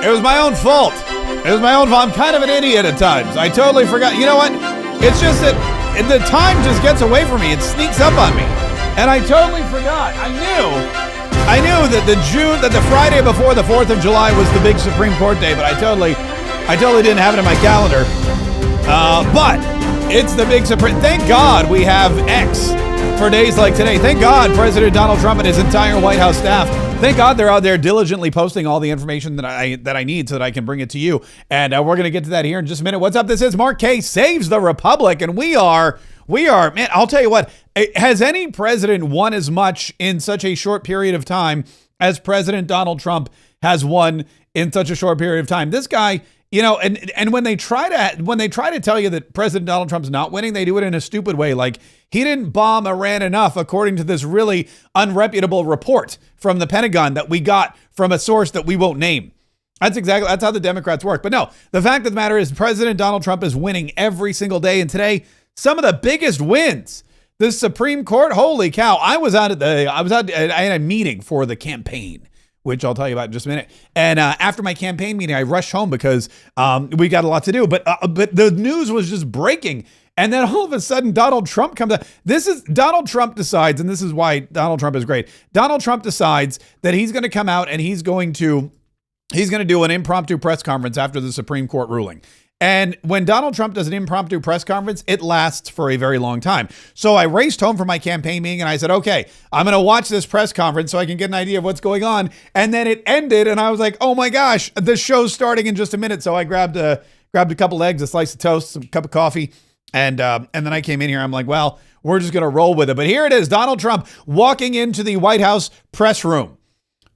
It was my own fault. It was my own fault. I'm kind of an idiot at times. I totally forgot. You know what? It's just that the time just gets away from me. It sneaks up on me. And I totally forgot. I knew that the Friday before the 4th of July was the big Supreme Court day, but I totally didn't have it in my calendar. But it's the big Supreme. Thank God we have X for days like today. Thank God President Donald Trump and his entire White House staff. Thank God they're out there diligently posting all the information that I need so that I can bring it to you. And we're going to get to that here in just a minute. What's up? This is Mark Kaye Saves the Republic, and we are, man, I'll tell you what, has any president won as much in such a short period of time as President Donald Trump has won in such a short period of time? This guy, you know, and when they try to tell you that President Donald Trump's not winning, they do it in a stupid way. Like, he didn't bomb Iran enough, according to this really unreputable report from the Pentagon that we got from a source that we won't name. That's how the Democrats work. But no, the fact of the matter is President Donald Trump is winning every single day. And today, some of the biggest wins. The Supreme Court, holy cow. I had a meeting for the campaign, which I'll tell you about in just a minute. And after my campaign meeting, I rushed home because we got a lot to do. But the news was just breaking. And then all of a sudden, Donald Trump comes out. Donald Trump decides, and this is why Donald Trump is great. Donald Trump decides that he's going to come out and he's going to do an impromptu press conference after the Supreme Court ruling. And when Donald Trump does an impromptu press conference, it lasts for a very long time. So I raced home from my campaign meeting and I said, okay, I'm going to watch this press conference so I can get an idea of what's going on. And then it ended and I was like, oh my gosh, the show's starting in just a minute. So I grabbed a couple eggs, a slice of toast, a cup of coffee. And then I came in here. I'm like, well, we're just going to roll with it. But here it is, Donald Trump walking into the White House press room.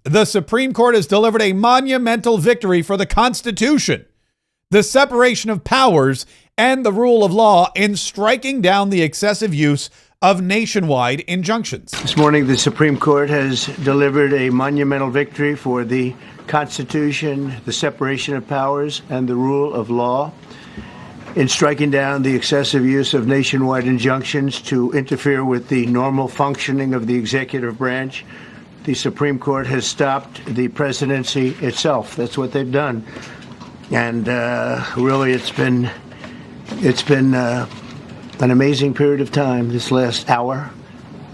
The Supreme Court has delivered a monumental victory for the Constitution, the separation of powers, and the rule of law in striking down the excessive use of nationwide injunctions. This morning, the Supreme Court has delivered a monumental victory for the Constitution, the separation of powers, and the rule of law in striking down the excessive use of nationwide injunctions to interfere with the normal functioning of the executive branch. The Supreme Court has stopped the presidency itself. That's what they've done. And really, it's been an amazing period of time this last hour.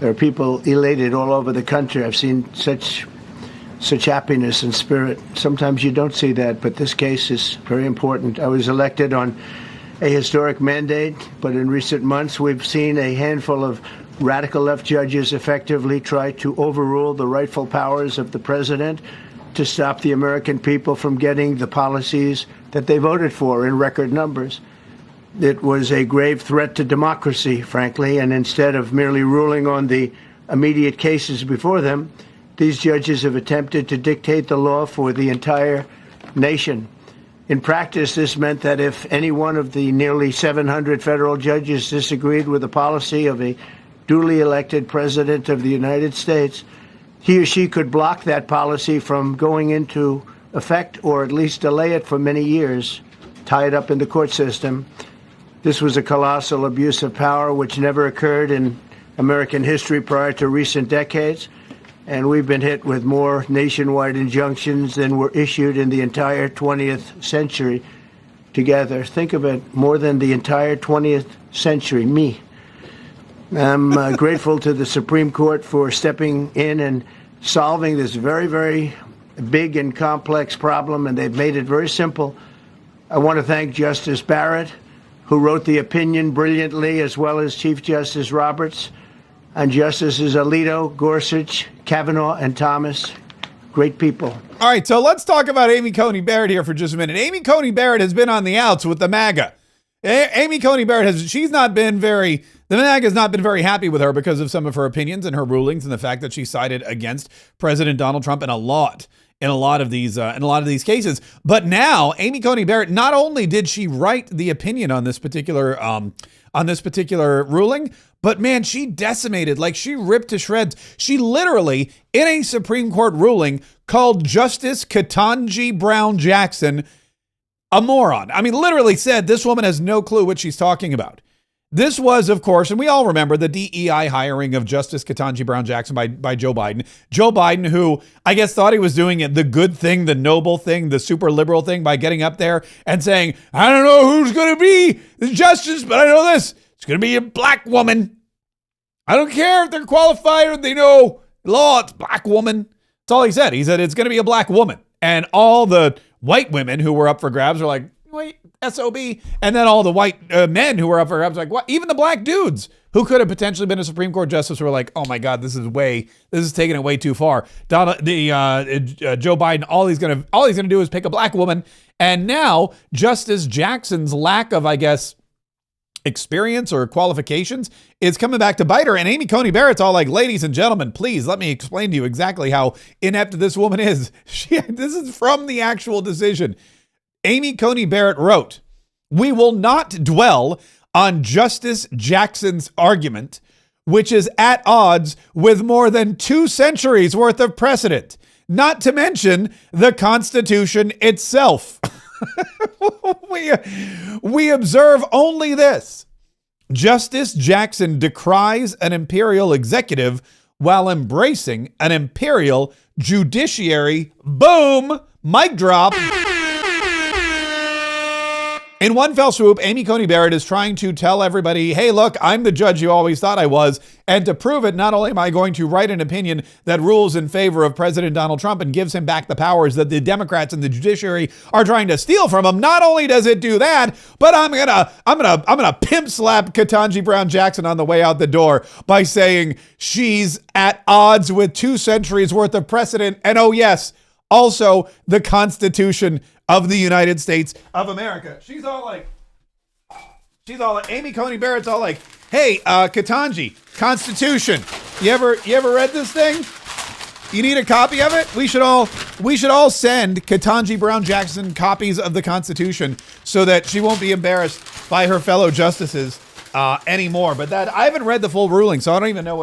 There are people elated all over the country. I've seen such happiness and spirit. Sometimes you don't see that, but this case is very important. I was elected on a historic mandate, but in recent months we've seen a handful of radical left judges effectively try to overrule the rightful powers of the president to stop the American people from getting the policies that they voted for in record numbers. It was a grave threat to democracy, frankly, and instead of merely ruling on the immediate cases before them, these judges have attempted to dictate the law for the entire nation. In practice, this meant that if any one of the nearly 700 federal judges disagreed with the policy of a duly elected president of the United States, he or she could block that policy from going into effect or at least delay it for many years, tie it up in the court system. This was a colossal abuse of power which never occurred in American history prior to recent decades. And we've been hit with more nationwide injunctions than were issued in the entire 20th century together. Think of it, more than the entire 20th century, me. I'm grateful to the Supreme Court for stepping in and solving this very, very big and complex problem, and they've made it very simple. I want to thank Justice Barrett, who wrote the opinion brilliantly, as well as Chief Justice Roberts, and Justices Alito, Gorsuch, Kavanaugh, and Thomas. Great people. All right, so let's talk about Amy Coney Barrett here for just a minute. Amy Coney Barrett has been on the outs with the MAGA. Amy Coney Barrett the MAGA has not been very happy with her because of some of her opinions and her rulings and the fact that she sided against President Donald Trump in a lot of these cases. But now Amy Coney Barrett, not only did she write the opinion on this particular ruling, but man, she decimated, like she ripped to shreds. She literally, in a Supreme Court ruling, called Justice Ketanji Brown Jackson a moron. I mean, literally said this woman has no clue what she's talking about. This was, of course, and we all remember the DEI hiring of Justice Ketanji Brown Jackson by Joe Biden. Joe Biden, who I guess thought he was doing it, the good thing, the noble thing, the super liberal thing by getting up there and saying, I don't know who's going to be the justice, but I know this. It's going to be a black woman. I don't care if they're qualified or they know law. It's black woman. That's all he said. He said it's going to be a black woman. And all the white women who were up for grabs were like, wait, SOB. And then all the white men who were up for grabs, like, what? Even the black dudes who could have potentially been a Supreme Court justice were like, oh my God, this is taking it way too far. Joe Biden, all he's gonna do is pick a black woman. And now Justice Jackson's lack of, I guess, experience or qualifications is coming back to bite her. And Amy Coney Barrett's all like, ladies and gentlemen, please let me explain to you exactly how inept this woman is. This is from the actual decision. Amy Coney Barrett wrote, we will not dwell on Justice Jackson's argument, which is at odds with more than 2 centuries worth of precedent, not to mention the Constitution itself. We observe only this. Justice Jackson decries an imperial executive while embracing an imperial judiciary. Boom, mic drop. In one fell swoop, Amy Coney Barrett is trying to tell everybody, hey, look, I'm the judge you always thought I was. And to prove it, not only am I going to write an opinion that rules in favor of President Donald Trump and gives him back the powers that the Democrats and the judiciary are trying to steal from him. Not only does it do that, but I'm gonna pimp slap Ketanji Brown Jackson on the way out the door by saying she's at odds with 2 centuries worth of precedent. And oh yes, also the Constitution of the United States of America. She's all like, Amy Coney Barrett's all like, hey, Ketanji, Constitution. You ever read this thing? You need a copy of it? We should all send Ketanji Brown Jackson copies of the Constitution so that she won't be embarrassed by her fellow justices anymore. But that I haven't read the full ruling, so I don't even know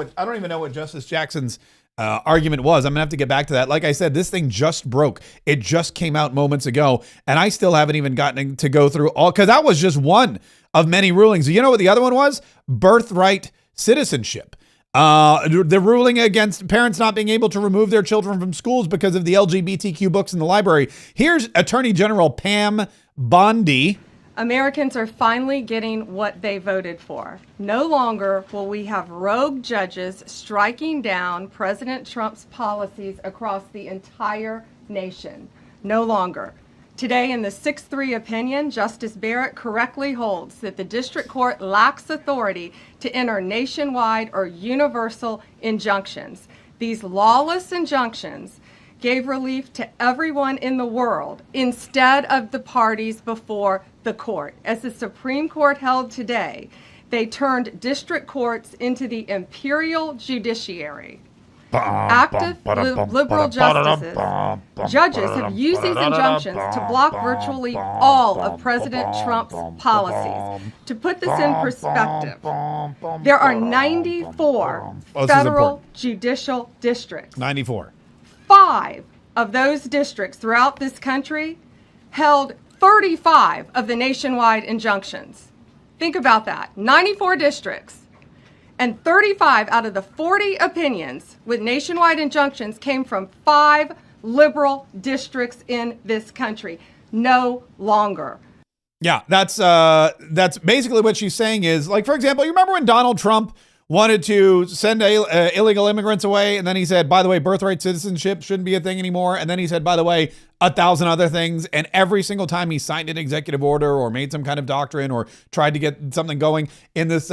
what Justice Jackson's argument was. I'm gonna have to get back to that. Like I said, this thing just broke. It just came out moments ago, and I still haven't even gotten to go through all, because that was just one of many rulings. You know what the other one was? Birthright citizenship. The ruling against parents not being able to remove their children from schools because of the LGBTQ books in the library. Here's Attorney General Pam Bondi. Americans are finally getting what they voted for. No longer will we have rogue judges striking down President Trump's policies across the entire nation. No longer. Today, in the 6-3 opinion, Justice Barrett correctly holds that the district court lacks authority to enter nationwide or universal injunctions. These lawless injunctions gave relief to everyone in the world instead of the parties before the court. As the Supreme Court held today, they turned district courts into the imperial judiciary. Active liberal judges have used these injunctions to block virtually all of President Trump's policies. To put this in perspective, there are 94 federal judicial districts. 94. 5 of those districts throughout this country held 35 of the nationwide injunctions. Think about that. 94 districts. And 35 out of the 40 opinions with nationwide injunctions came from 5 liberal districts in this country. No longer. Yeah, that's basically what she's saying is, like, for example, you remember when Donald Trump wanted to send illegal immigrants away, and then he said, by the way, birthright citizenship shouldn't be a thing anymore. And then he said, by the way, 1,000 other things. And every single time he signed an executive order or made some kind of doctrine or tried to get something going in this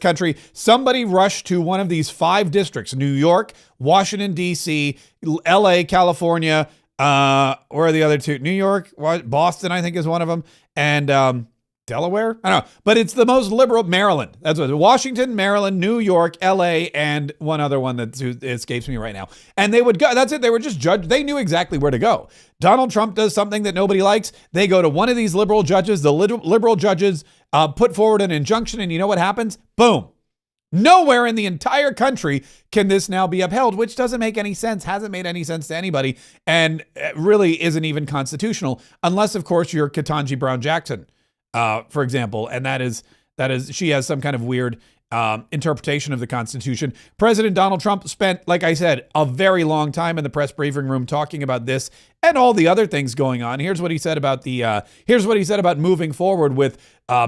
country, somebody rushed to one of these 5 districts: New York, Washington, D.C., L.A., California. Where are the other 2? New York, Boston, I think, is one of them, and Delaware? I don't know, but it's the most liberal. Maryland. That's what. Washington, Maryland, New York, LA, and one other one that escapes me right now. And they would go. That's it. They were just judged. They knew exactly where to go. Donald Trump does something that nobody likes. They go to one of these liberal judges. The liberal judges put forward an injunction, and you know what happens? Boom. Nowhere in the entire country can this now be upheld, which doesn't make any sense, hasn't made any sense to anybody, and really isn't even constitutional, unless, of course, you're Ketanji Brown Jackson. For example, and that is she has some kind of weird interpretation of the Constitution. President Donald Trump spent, like I said, a very long time in the press briefing room talking about this and all the other things going on. Here's what he said about moving forward with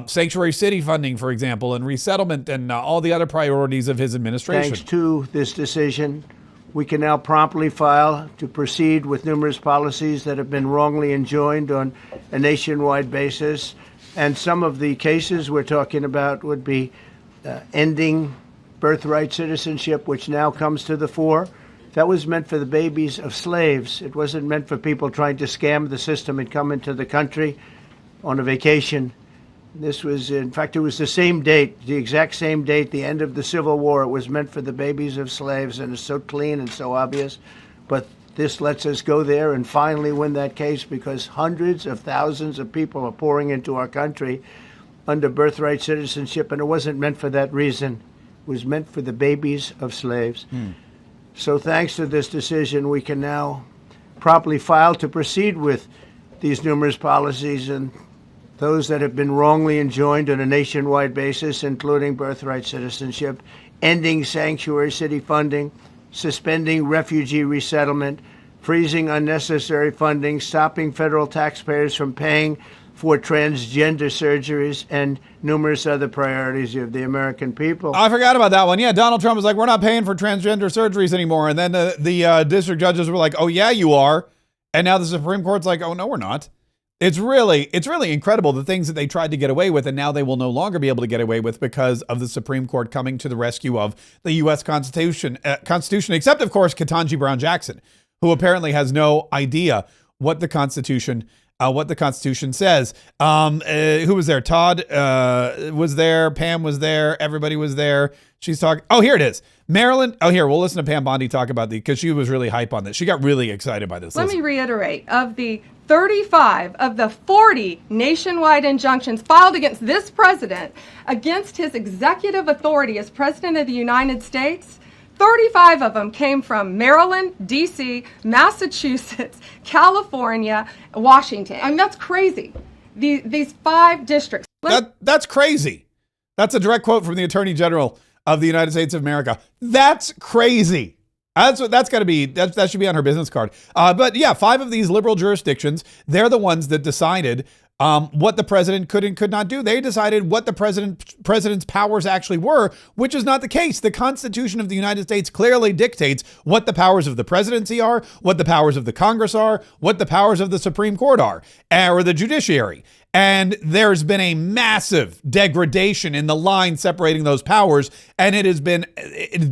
sanctuary city funding, for example, and resettlement and all the other priorities of his administration. Thanks to this decision, we can now promptly file to proceed with numerous policies that have been wrongly enjoined on a nationwide basis. And some of the cases we're talking about would be ending birthright citizenship, which now comes to the fore. That was meant for the babies of slaves. It wasn't meant for people trying to scam the system and come into the country on a vacation. This was, in fact, it was the same date, the exact same date, the end of the Civil War. It was meant for the babies of slaves, and it's so clean and so obvious. But this lets us go there and finally win that case, because hundreds of thousands of people are pouring into our country under birthright citizenship, and it wasn't meant for that reason. It was meant for the babies of slaves. So thanks to this decision, we can now promptly file to proceed with these numerous policies and those that have been wrongly enjoined on a nationwide basis, including birthright citizenship, ending sanctuary city funding, suspending refugee resettlement, freezing unnecessary funding, stopping federal taxpayers from paying for transgender surgeries, and numerous other priorities of the American people. I forgot about that one. Yeah, Donald Trump was like, we're not paying for transgender surgeries anymore. And then the district judges were like, oh, yeah, you are. And now the Supreme Court's like, oh, no, we're not. It's really incredible, the things that they tried to get away with, and now they will no longer be able to get away with because of the Supreme Court coming to the rescue of the U.S. Constitution, except, of course, Ketanji Brown Jackson, who apparently has no idea what the Constitution says. Who was there? Todd was there. Pam was there. Everybody was there. She's talking. Oh, here it is. Maryland. Oh, here, we'll listen to Pam Bondi talk about these because she was really hype on this. She got really excited by this. Let me reiterate, of the 35 of the 40 nationwide injunctions filed against this president, against his executive authority as president of the United States, 35 of them came from Maryland, D.C., Massachusetts, California, Washington. I mean, that's crazy. These 5 districts. That's crazy. That's a direct quote from the Attorney General of the United States of America. That's crazy. That should be on her business card. But yeah, 5 of these liberal jurisdictions, they're the ones that decided what the president could and could not do. They decided what the president's powers actually were, which is not the case. The Constitution of the United States clearly dictates what the powers of the presidency are, what the powers of the Congress are, what the powers of the Supreme Court are, or the judiciary. And there's been a massive degradation in the line separating those powers. And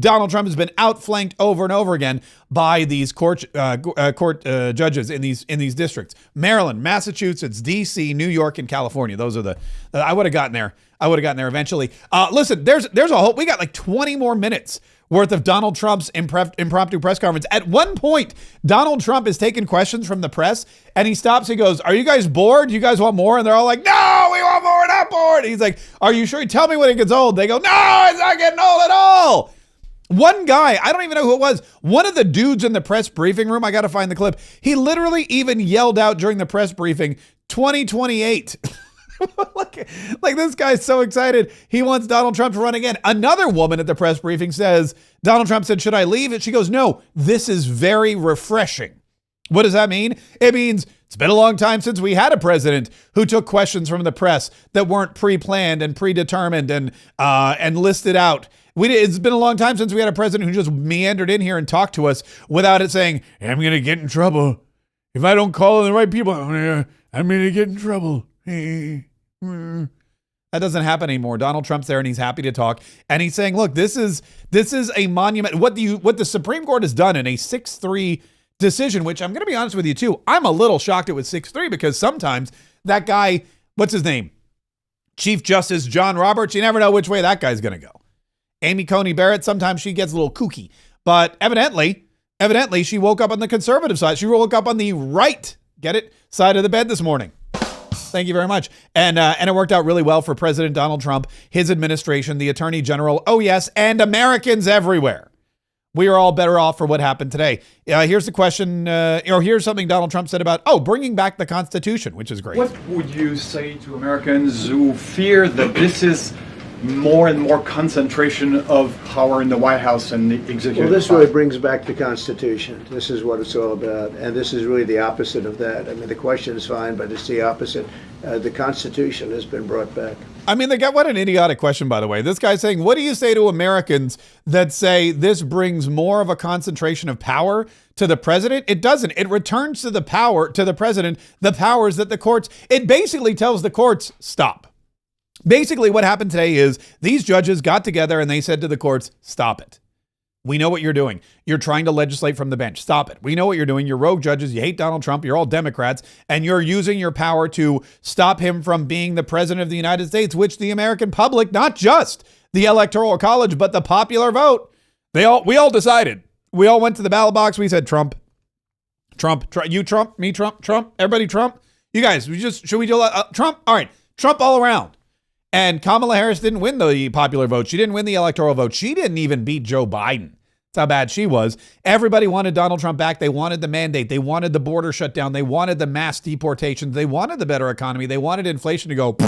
Donald Trump has been outflanked over and over again by these court judges in these districts. Maryland, Massachusetts, D.C., New York, and California. Those are I would have gotten there. Eventually. Listen, there's a whole, we got like 20 more minutes worth of Donald Trump's impromptu press conference. At one point, Donald Trump is taking questions from the press, and he stops. He goes, "Are you guys bored? You guys want more?" And they're all like, "No, we want more. We're not bored." He's like, "Are you sure? Tell me when it gets old." They go, "No, it's not getting old at all." One guy, I don't even know who it was, one of the dudes in the press briefing room, I got to find the clip, he literally even yelled out during the press briefing, 2028. Like this guy's so excited. He wants Donald Trump to run again. Another woman at the press briefing says, Donald Trump said, "Should I leave?" And she goes, "No, this is very refreshing." What does that mean? It means it's been a long time since we had a president who took questions from the press that weren't pre-planned and predetermined and listed out. It's been a long time since we had a president who just meandered in here and talked to us without it saying, "I'm going to get in trouble. If I don't call in the right people, I'm going to get in trouble." That doesn't happen anymore. Donald Trump's there and he's happy to talk. And he's saying, look, this is a monument. What the Supreme Court has done in a 6-3 decision, which I'm going to be honest with you too, I'm a little shocked it was 6-3 because sometimes that guy, what's his name? Chief Justice John Roberts, you never know which way that guy's going to go. Amy Coney Barrett, sometimes she gets a little kooky. But evidently, she woke up on the conservative side. She woke up on the right, get it, side of the bed this morning. Thank you very much. And it worked out really well for President Donald Trump, his administration, the Attorney General, oh yes, and Americans everywhere. we are all better off for what happened today. Here's the question, or here's something Donald Trump said about, bringing back the Constitution, which is great. What would you say to Americans who fear that this is more and more concentration of power in the White House and the executive? Well, this really brings back the Constitution. This is what it's all about. And this is really the opposite of that. I mean, the question is fine, but it's the opposite. The Constitution has been brought back. I mean, what an idiotic question, by the way. This guy's saying, what do you say to Americans that say this brings more of a concentration of power to the president? It doesn't. It returns to the president, the powers that the courts, it basically tells the courts, stop. Basically, what happened today is these judges got together and they said to the courts, stop it. We know what you're doing. You're trying to legislate from the bench. Stop it. We know what you're doing. You're rogue judges. You hate Donald Trump. You're all Democrats. And you're using your power to stop him from being the president of the United States, which the American public, not just the Electoral College, but the popular vote, we all decided. We all went to the ballot box. We said, Trump, you Trump, me Trump, everybody Trump. You guys, should we do Trump? All right. Trump all around. And Kamala Harris didn't win the popular vote. She didn't win the electoral vote. She didn't even beat Joe Biden. That's how bad she was. Everybody wanted Donald Trump back. They wanted the mandate. They wanted the border shut down. They wanted the mass deportations. They wanted the better economy. They wanted inflation to go.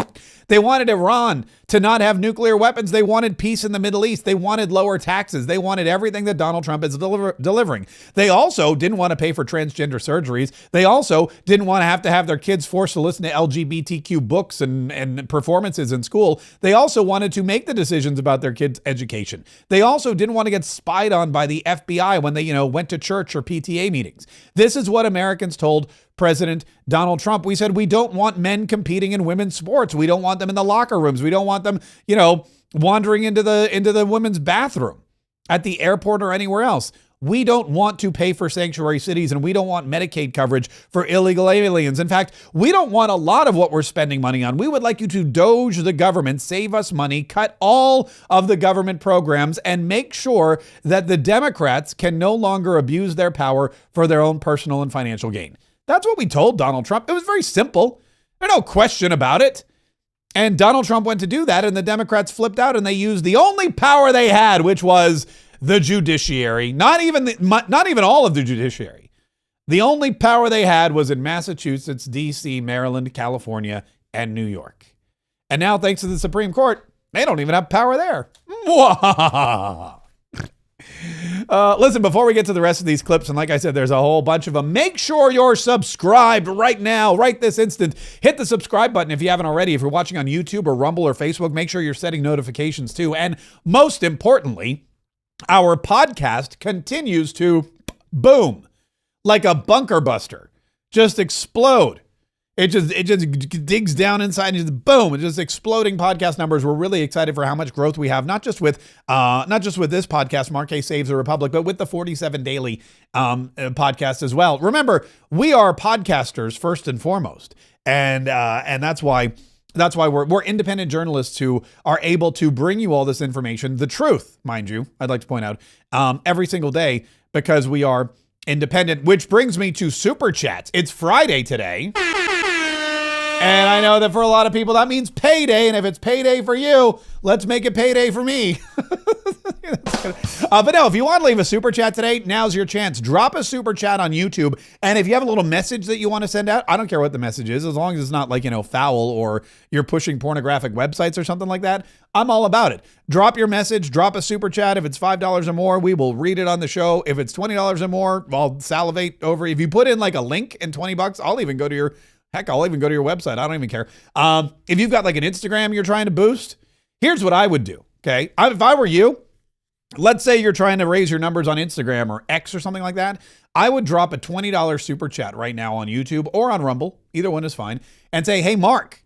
They wanted Iran to not have nuclear weapons. They wanted peace in the Middle East. They wanted lower taxes. They wanted everything that Donald Trump is delivering. They also didn't want to pay for transgender surgeries. They also didn't want to have their kids forced to listen to LGBTQ books and performances in school. They also wanted to make the decisions about their kids' education. They also didn't want to get spied on by the FBI when they, went to church or PTA meetings. This is what Americans told President Donald Trump. We said, we don't want men competing in women's sports. We don't want them in the locker rooms. We don't want them, wandering into the women's bathroom at the airport or anywhere else. We don't want to pay for sanctuary cities, and we don't want Medicaid coverage for illegal aliens. In fact, we don't want a lot of what we're spending money on. We would like you to doge the government, save us money, cut all of the government programs, and make sure that the Democrats can no longer abuse their power for their own personal and financial gain. That's what we told Donald Trump. It was very simple. There's no question about it. And Donald Trump went to do that, and the Democrats flipped out, and they used the only power they had, which was the judiciary. Not even all of the judiciary. The only power they had was in Massachusetts, D.C., Maryland, California, and New York. And now, thanks to the Supreme Court, they don't even have power there. Listen, before we get to the rest of these clips, and like I said, there's a whole bunch of them, make sure you're subscribed right now, right this instant. Hit the subscribe button if you haven't already. If you're watching on YouTube or Rumble or Facebook, make sure you're setting notifications too. And most importantly, our podcast continues to boom like a bunker buster, just explode. It just digs down inside and just boom, it's just exploding podcast numbers. We're really excited for how much growth we have, not just with this podcast, Marquez Saves the Republic, but with the 47 Daily podcast as well. Remember, we are podcasters first and foremost, and that's why we're independent journalists who are able to bring you all this information, the truth, mind you, I'd like to point out, every single day, because we are independent, which brings me to Super Chats. It's Friday today. And I know that for a lot of people, that means payday. And if it's payday for you, let's make it payday for me. But no, if you want to leave a super chat today, now's your chance. Drop a super chat on YouTube. And if you have a little message that you want to send out, I don't care what the message is, as long as it's not like, foul or you're pushing pornographic websites or something like that. I'm all about it. Drop your message, drop a super chat. If it's $5 or more, we will read it on the show. If it's $20 or more, I'll salivate over. If you put in like a link and $20, I'll even go to your website. I don't even care. If you've got like an Instagram you're trying to boost, here's what I would do. Okay. If I were you, let's say you're trying to raise your numbers on Instagram or X or something like that. I would drop a $20 super chat right now on YouTube or on Rumble. Either one is fine. And say, hey, Mark,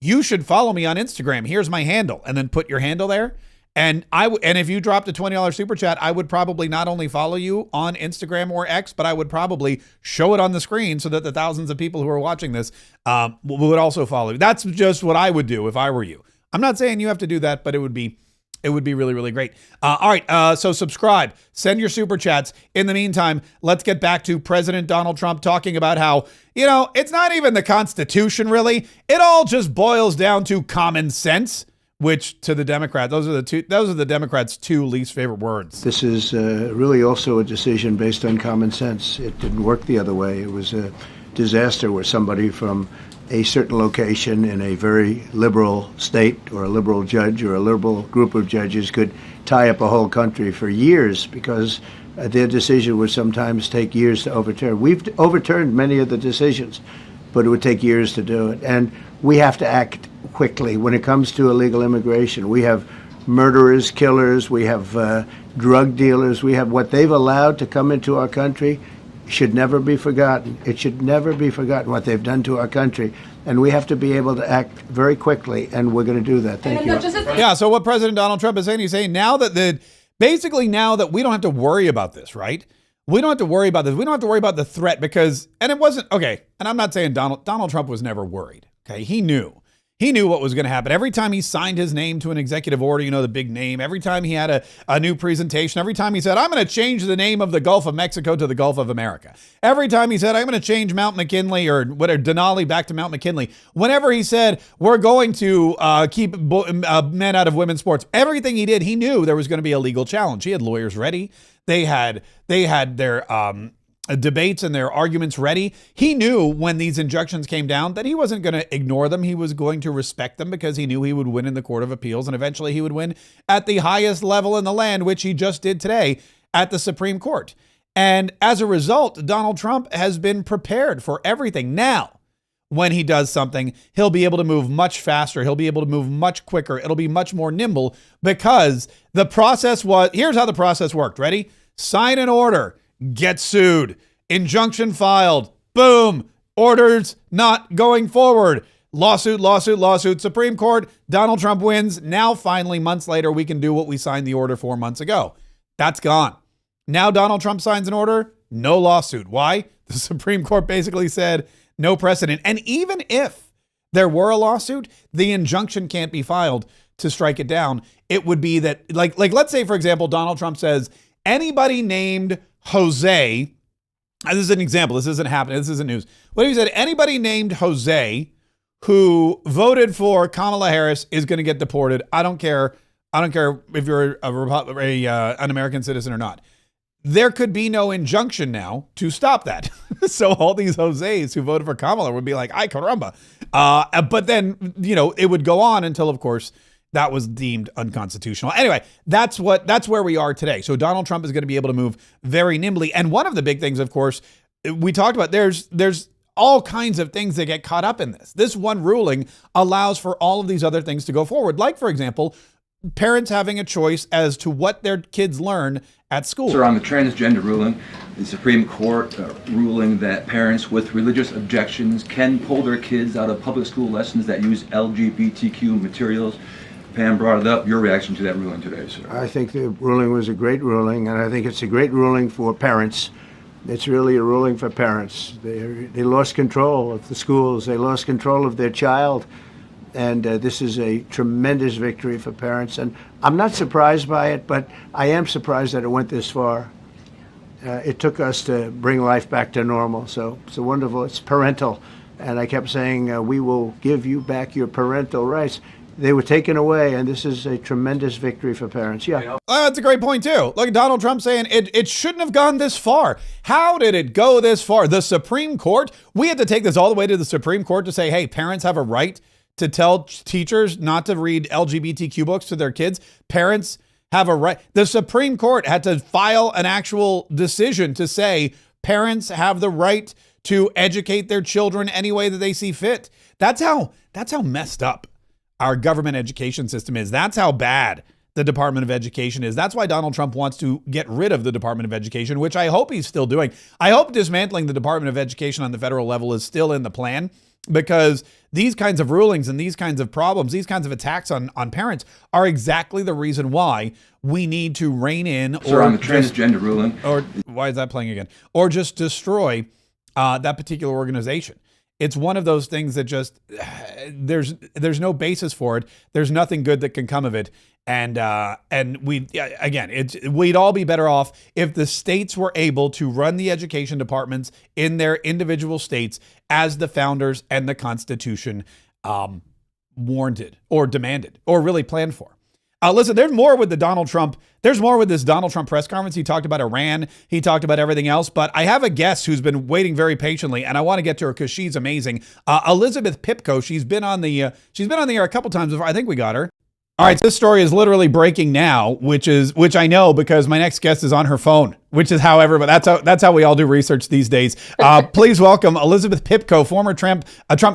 you should follow me on Instagram. Here's my handle. And then put your handle there. And if you dropped a $20 super chat, I would probably not only follow you on Instagram or X, but I would probably show it on the screen so that the thousands of people who are watching this would also follow you. That's just what I would do if I were you. I'm not saying you have to do that, but it would be really, really great. All right. So subscribe, send your super chats. In the meantime, let's get back to President Donald Trump talking about how, it's not even the Constitution, really. It all just boils down to common sense. which to the Democrat, those are the Democrats' two least favorite words. This is really also a decision based on common sense. It didn't work the other way. It was a disaster where somebody from a certain location in a very liberal state or a liberal judge or a liberal group of judges could tie up a whole country for years because their decision would sometimes take years to overturn. We've overturned many of the decisions, but it would take years to do it. And we have to act quickly when it comes to illegal immigration. We have murderers, killers, we have drug dealers, we have what they've allowed to come into our country should never be forgotten. It should never be forgotten what they've done to our country. And we have to be able to act very quickly, and we're going to do that. Thank you. Yeah, so what President Donald Trump is saying, he's saying now that now that we don't have to worry about this, right? We don't have to worry about this. We don't have to worry about the threat because, and it wasn't, okay, and I'm not saying Donald Trump was never worried, okay? He knew what was going to happen. Every time he signed his name to an executive order, the big name, every time he had a new presentation, every time he said, I'm going to change the name of the Gulf of Mexico to the Gulf of America. Every time he said, I'm going to change Mount McKinley or whatever, Denali back to Mount McKinley. Whenever he said, we're going to keep men out of women's sports, everything he did, he knew there was going to be a legal challenge. He had lawyers ready. They had their debates and their arguments ready. He knew when these injunctions came down that he wasn't going to ignore them. He was going to respect them because he knew he would win in the Court of Appeals, and eventually he would win at the highest level in the land, which he just did today at the Supreme Court. And as a result, Donald Trump has been prepared for everything. Now, when he does something, he'll be able to move much faster. He'll be able to move much quicker. It'll be much more nimble because the process was, here's how the process worked. Ready? Sign an order. Get sued. Injunction filed. Boom. Orders not going forward. Lawsuit, lawsuit, lawsuit. Supreme Court. Donald Trump wins. Now, finally, months later, we can do what we signed the order 4 months ago. That's gone. Now Donald Trump signs an order. No lawsuit. Why? The Supreme Court basically said no precedent. And even if there were a lawsuit, the injunction can't be filed to strike it down. It would be that, like let's say, for example, Donald Trump says, anybody named Jose, this is an example, this isn't happening, this isn't news. What if he said, anybody named Jose who voted for Kamala Harris is going to get deported. I don't care if you're an American citizen or not. There could be no injunction now to stop that. So all these Jose's who voted for Kamala would be like, ay caramba. But then, it would go on until, of course, that was deemed unconstitutional. Anyway, that's where we are today. So Donald Trump is going to be able to move very nimbly. And one of the big things, of course, we talked about, there's all kinds of things that get caught up in this. This one ruling allows for all of these other things to go forward. Like, for example, parents having a choice as to what their kids learn at school. Sir, on the transgender ruling, the Supreme Court ruling that parents with religious objections can pull their kids out of public school lessons that use LGBTQ materials. Pam brought it up. Your reaction to that ruling today, sir? I think the ruling was a great ruling, and I think it's a great ruling for parents. It's really a ruling for parents. They lost control of the schools. They lost control of their child. And this is a tremendous victory for parents. And I'm not surprised by it, but I am surprised that it went this far. It took us to bring life back to normal. So it's wonderful. It's parental. And I kept saying, we will give you back your parental rights. They were taken away, and this is a tremendous victory for parents. Yeah. That's a great point, too. Look at Donald Trump saying it shouldn't have gone this far. How did it go this far? The Supreme Court? We had to take this all the way to the Supreme Court to say, hey, parents have a right to tell teachers not to read LGBTQ books to their kids. Parents have a right. The Supreme Court had to file an actual decision to say parents have the right to educate their children any way that they see fit. That's how messed up our government education system is. That's how bad the Department of Education is. That's why Donald Trump wants to get rid of the Department of Education, which I hope he's still doing. I hope dismantling the Department of Education on the federal level is still in the plan, because these kinds of rulings and these kinds of problems, these kinds of attacks on parents are exactly the reason why we need to rein in. Sir, on the transgender ruling. Or why is that playing again? Or just destroy that particular organization. It's one of those things that just, there's no basis for it. There's nothing good that can come of it. And we'd all be better off if the states were able to run the education departments in their individual states as the founders and the Constitution warranted or demanded or really planned for. Listen, there's more with the Donald Trump. There's more with this Donald Trump press conference. He talked about Iran. He talked about everything else. But I have a guest who's been waiting very patiently, and I want to get to her because she's amazing. Elizabeth Pipko. She's been on the air a couple times before. I think we got her. All right, so this story is literally breaking now, which I know because my next guest is on her phone, which is how everybody, that's how we all do research these days. Please welcome Elizabeth Pipko, former Trump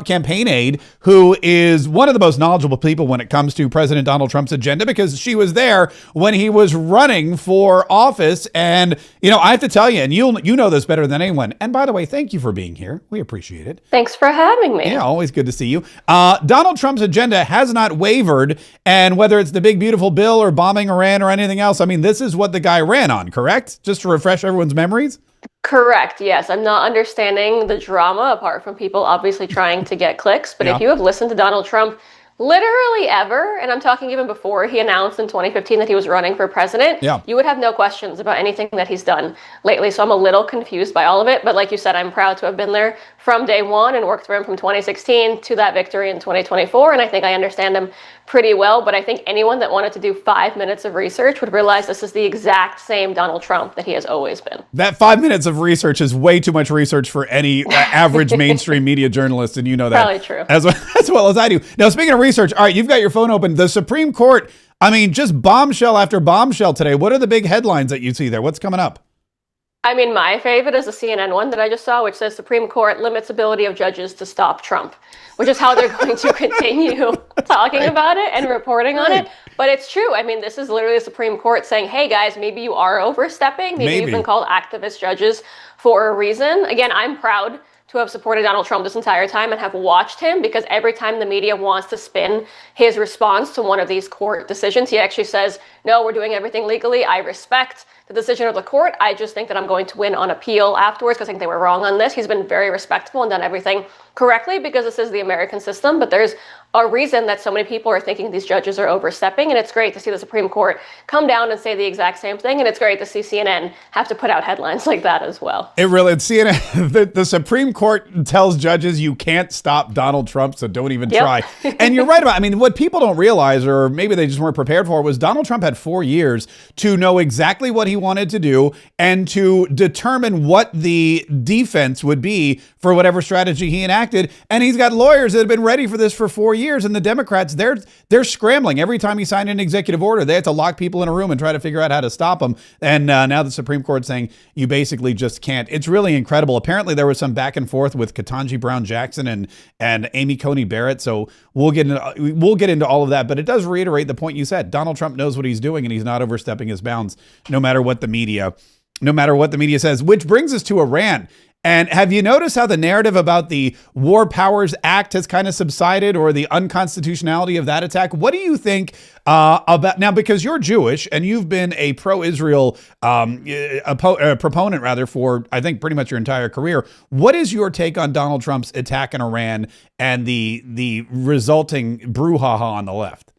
campaign aide, who is one of the most knowledgeable people when it comes to President Donald Trump's agenda because she was there when he was running for office. And, I have to tell you, and you know this better than anyone. And by the way, thank you for being here. We appreciate it. Thanks for having me. Yeah, always good to see you. Donald Trump's agenda has not wavered. And whether it's the big, beautiful bill or bombing Iran or anything else, I mean, this is what the guy ran on, correct? Just to refresh everyone's memories? Correct, yes. I'm not understanding the drama apart from people obviously trying to get clicks. But if you have listened to Donald Trump literally ever, and I'm talking even before he announced in 2015 that he was running for president, you would have no questions about anything that he's done lately. So I'm a little confused by all of it. But like you said, I'm proud to have been there from day one and worked for him from 2016 to that victory in 2024. And I think I understand him pretty well. But I think anyone that wanted to do 5 minutes of research would realize this is the exact same Donald Trump that he has always been. That 5 minutes of research is way too much research for any average mainstream media journalist. And you know that. Probably true. As well as I do. Now, speaking of research, all right, you've got your phone open. The Supreme Court, I mean, just bombshell after bombshell today. What are the big headlines that you see there? What's coming up? I mean, my favorite is the CNN one that I just saw, which says Supreme Court limits ability of judges to stop Trump, which is how they're going to continue talking about it and reporting on it. But it's true. I mean, this is literally the Supreme Court saying, hey, guys, maybe you are overstepping. Maybe you've been called activist judges for a reason. Again, I'm proud to have supported Donald Trump this entire time and have watched him, because every time the media wants to spin his response to one of these court decisions, he actually says, no, we're doing everything legally. I respect the decision of the court. I just think that I'm going to win on appeal afterwards because I think they were wrong on this. He's been very respectful and done everything correctly because this is the American system. But there's a reason that so many people are thinking these judges are overstepping. And it's great to see the Supreme Court come down and say the exact same thing. And it's great to see CNN have to put out headlines like that as well. It's CNN. The Supreme Court tells judges you can't stop Donald Trump, so don't even try. And you're right about, I mean, what people don't realize, or maybe they just weren't prepared for, was Donald Trump had 4 years to know exactly what he wanted to do and to determine what the defense would be for whatever strategy he enacted. And he's got lawyers that have been ready for this for 4 years. And the Democrats, they're scrambling. Every time he signed an executive order, they had to lock people in a room and try to figure out how to stop him. And now the Supreme Court saying you basically just can't. It's really incredible. Apparently there was some back and forth with Ketanji Brown Jackson and Amy Coney Barrett. So we'll get into all of that. But it does reiterate the point you said. Donald Trump knows what he's doing and he's not overstepping his bounds, no matter what the media says, which brings us to Iran. And have you noticed how the narrative about the War Powers Act has kind of subsided, or the unconstitutionality of that attack? What do you think about now? Because you're Jewish and you've been a pro-Israel proponent, rather, for I think pretty much your entire career. What is your take on Donald Trump's attack in Iran and the resulting brouhaha on the left?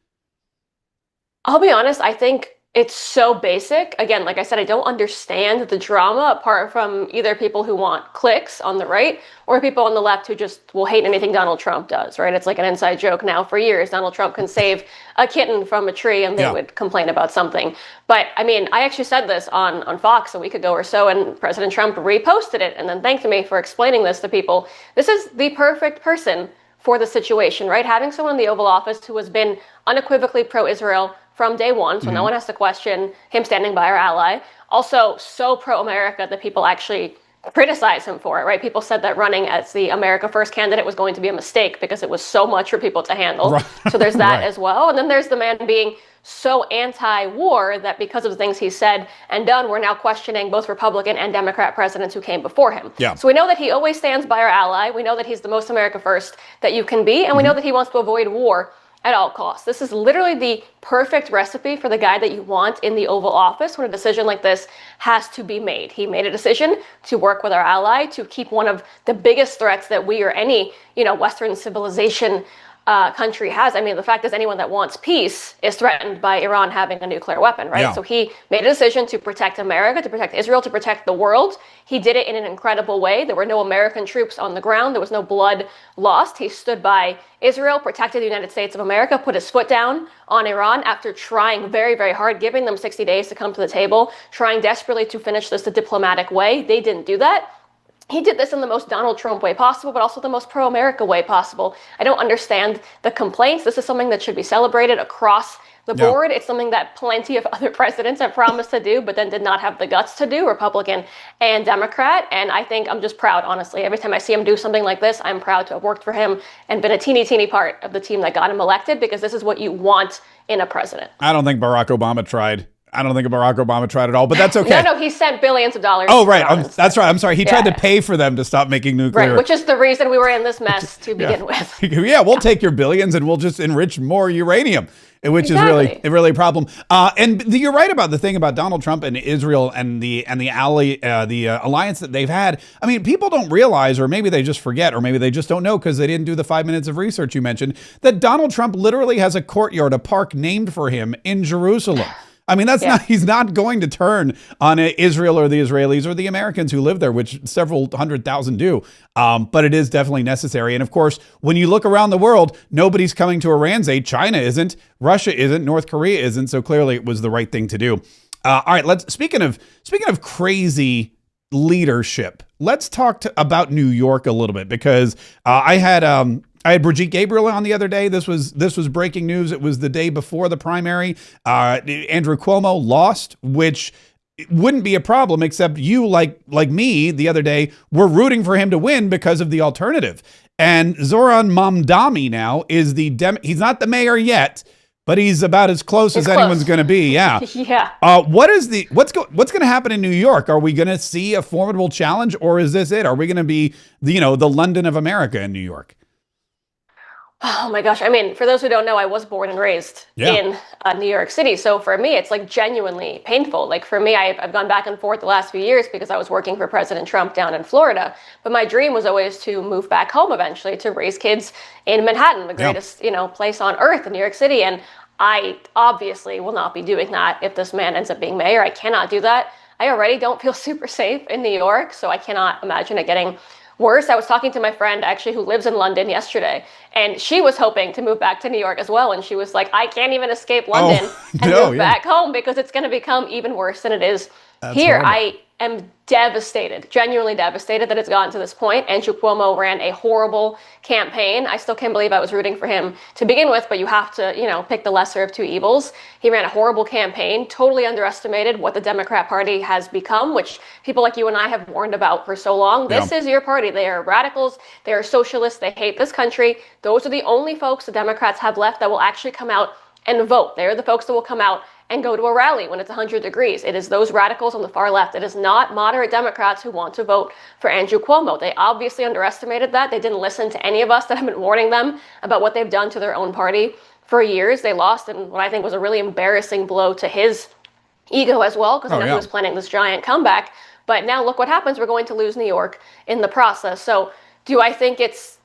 I'll be honest, I think it's so basic. Again, like I said, I don't understand the drama apart from either people who want clicks on the right or people on the left who just will hate anything Donald Trump does, right? It's like an inside joke now for years. Donald Trump can save a kitten from a tree and they would complain about something. But I mean, I actually said this on Fox a week ago or so, and President Trump reposted it and then thanked me for explaining this to people. This is the perfect person for the situation, right? Having someone in the Oval Office who has been unequivocally pro-Israel from day one, so no one has to question him standing by our ally. Also, so pro-America that people actually criticize him for it, right? People said that running as the America First candidate was going to be a mistake because it was so much for people to handle. Right. So there's that as well. And then there's the man being so anti-war that because of the things he said and done, we're now questioning both Republican and Democrat presidents who came before him. Yeah. So we know that he always stands by our ally. We know that he's the most America First that you can be. And we know that he wants to avoid war at all costs. This is literally the perfect recipe for the guy that you want in the Oval Office when a decision like this has to be made. He made a decision to work with our ally to keep one of the biggest threats that we or any, Western civilization country has. I mean, the fact is anyone that wants peace is threatened by Iran having a nuclear weapon, right? Yeah. So he made a decision to protect America, to protect Israel, to protect the world. He did it in an incredible way. There were no American troops on the ground. There was no blood lost. He stood by Israel, protected the United States of America, put his foot down on Iran after trying very, very hard, giving them 60 days to come to the table, trying desperately to finish this the diplomatic way. They didn't do that. He did this in the most Donald Trump way possible, but also the most pro-America way possible. I don't understand the complaints. This is something that should be celebrated across the board. It's something that plenty of other presidents have promised to do, but then did not have the guts to do, Republican and Democrat. And I think I'm just proud, honestly. Every time I see him do something like this, I'm proud to have worked for him and been a teeny part of the team that got him elected, because this is what you want in a president. I don't think Barack Obama tried. I don't think Barack Obama tried at all, but that's okay. No, he sent billions of dollars. Oh, right. That's right. I'm sorry. He tried to pay for them to stop making nuclear. Right, which is the reason we were in this mess to begin with. Yeah, we'll take your billions and we'll just enrich more uranium, which is really a problem. You're right about the thing about Donald Trump and Israel and the alliance that they've had. I mean, people don't realize, or maybe they just forget, or maybe they just don't know because they didn't do the 5 minutes of research you mentioned, that Donald Trump literally has a courtyard, a park named for him in Jerusalem. I mean, he's not going to turn on Israel or the Israelis or the Americans who live there, which several 100,000 do. But it is definitely necessary. And of course, when you look around the world, nobody's coming to Iran's aid. China isn't, Russia isn't, North Korea isn't. So clearly it was the right thing to do. All right, speaking of crazy leadership, let's talk about New York a little bit, because I had Brigitte Gabriel on the other day. This was breaking news. It was the day before the primary. Andrew Cuomo lost, which wouldn't be a problem, except you, like me the other day, were rooting for him to win because of the alternative. And Zoran Mamdani now is he's not the mayor yet, but he's about as close as anyone's going to be. Yeah. Yeah. What's going to happen in New York? Are we going to see a formidable challenge, or is this it? Are we going to be the London of America in New York? Oh my gosh. I mean, for those who don't know, I was born and raised in New York City. So for me, it's like genuinely painful. Like for me, I've gone back and forth the last few years because I was working for President Trump down in Florida. But my dream was always to move back home eventually, to raise kids in Manhattan, the greatest, place on earth in New York City. And I obviously will not be doing that if this man ends up being mayor. I cannot do that. I already don't feel super safe in New York, so I cannot imagine it getting worse. I was talking to my friend actually who lives in London yesterday, and she was hoping to move back to New York as well. And she was like, I can't even escape London and move back home because it's going to become even worse than it is here. Horrible. I am devastated, genuinely devastated that it's gotten to this point. Andrew Cuomo ran a horrible campaign. I still can't believe I was rooting for him to begin with, but you have to, pick the lesser of two evils. He ran a horrible campaign, totally underestimated what the Democrat Party has become, which people like you and I have warned about for so long. This is your party. They are radicals. They are socialists. They hate this country. Those are the only folks the Democrats have left that will actually come out and vote. They're the folks that will come out and go to a rally when it's 100 degrees. It is those radicals on the far left. It is not moderate Democrats who want to vote for Andrew Cuomo. They obviously underestimated that. They didn't listen to any of us that have been warning them about what they've done to their own party for years. They lost in what I think was a really embarrassing blow to his ego as well, because I know he was planning this giant comeback. But now look what happens. We're going to lose New York in the process. So do I think it's,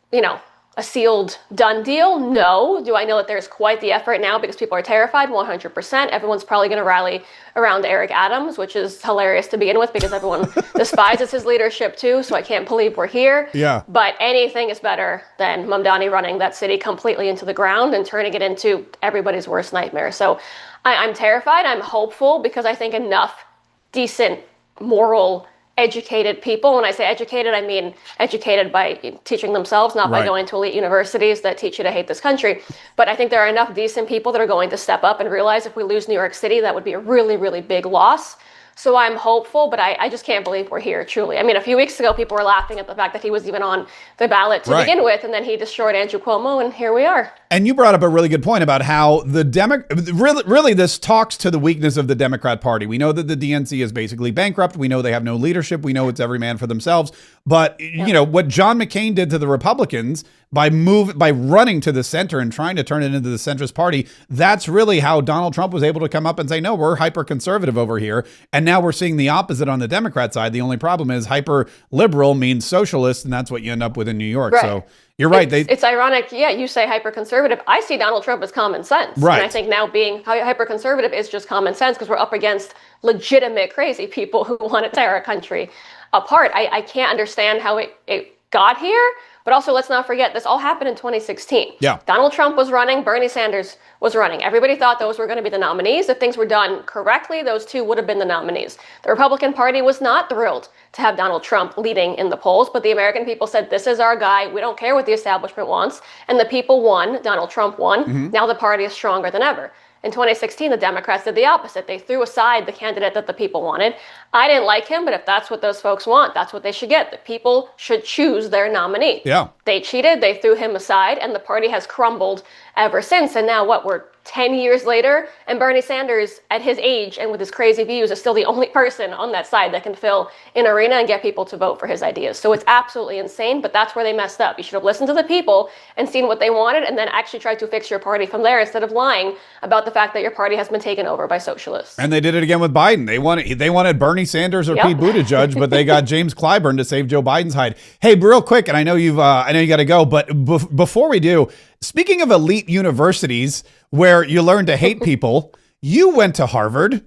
a sealed, done deal? No. Do I know that there's quite the effort now because people are terrified? 100%. Everyone's probably going to rally around Eric Adams, which is hilarious to begin with because everyone despises his leadership too, so I can't believe we're here. Yeah. But anything is better than Mamdani running that city completely into the ground and turning it into everybody's worst nightmare. So I'm terrified. I'm hopeful because I think enough decent, moral, educated people. When I say educated, I mean educated by teaching themselves, not by going to elite universities that teach you to hate this country. But I think there are enough decent people that are going to step up and realize if we lose New York City, that would be a really, really big loss. So I'm hopeful, but I just can't believe we're here, truly. I mean, a few weeks ago, people were laughing at the fact that he was even on the ballot to begin with, and then he destroyed Andrew Cuomo, and here we are. And you brought up a really good point about how really this talks to the weakness of the Democrat Party. We know that the DNC is basically bankrupt. We know they have no leadership. We know it's every man for themselves. But, what John McCain did to the Republicans by running to the center and trying to turn it into the centrist party. That's really how Donald Trump was able to come up and say, no, we're hyper conservative over here. And now we're seeing the opposite on the Democrat side. The only problem is hyper liberal means socialist, and that's what you end up with in New York. Right. So you're right. It's ironic. Yeah, you say hyper conservative. I see Donald Trump as common sense. Right. And I think now being hyper conservative is just common sense because we're up against legitimate crazy people who want to tear our country apart. I can't understand how it got here. But also, let's not forget, this all happened in 2016. Yeah. Donald Trump was running, Bernie Sanders was running. Everybody thought those were going to be the nominees. If things were done correctly, those two would have been the nominees. The Republican Party was not thrilled to have Donald Trump leading in the polls, but the American people said, this is our guy. We don't care what the establishment wants. And the people won. Donald Trump won. Now the party is stronger than ever. In 2016, the Democrats did the opposite. They threw aside the candidate that the people wanted. I didn't like him, but if that's what those folks want, that's what they should get. The people should choose their nominee. Yeah. They cheated, they threw him aside, and the party has crumbled ever since. And now we're 10 years later, and Bernie Sanders, at his age and with his crazy views, is still the only person on that side that can fill an arena and get people to vote for his ideas. So it's absolutely insane, but that's where they messed up. You should have listened to the people and seen what they wanted, and then actually tried to fix your party from there instead of lying about the fact that your party has been taken over by socialists. And they did it again with Biden. They wanted Bernie Sanders or Pete Buttigieg, but they got James Clyburn to save Joe Biden's hide. Hey, real quick, and I know you got to go, but before we do, speaking of elite universities where you learn to hate people, you went to Harvard.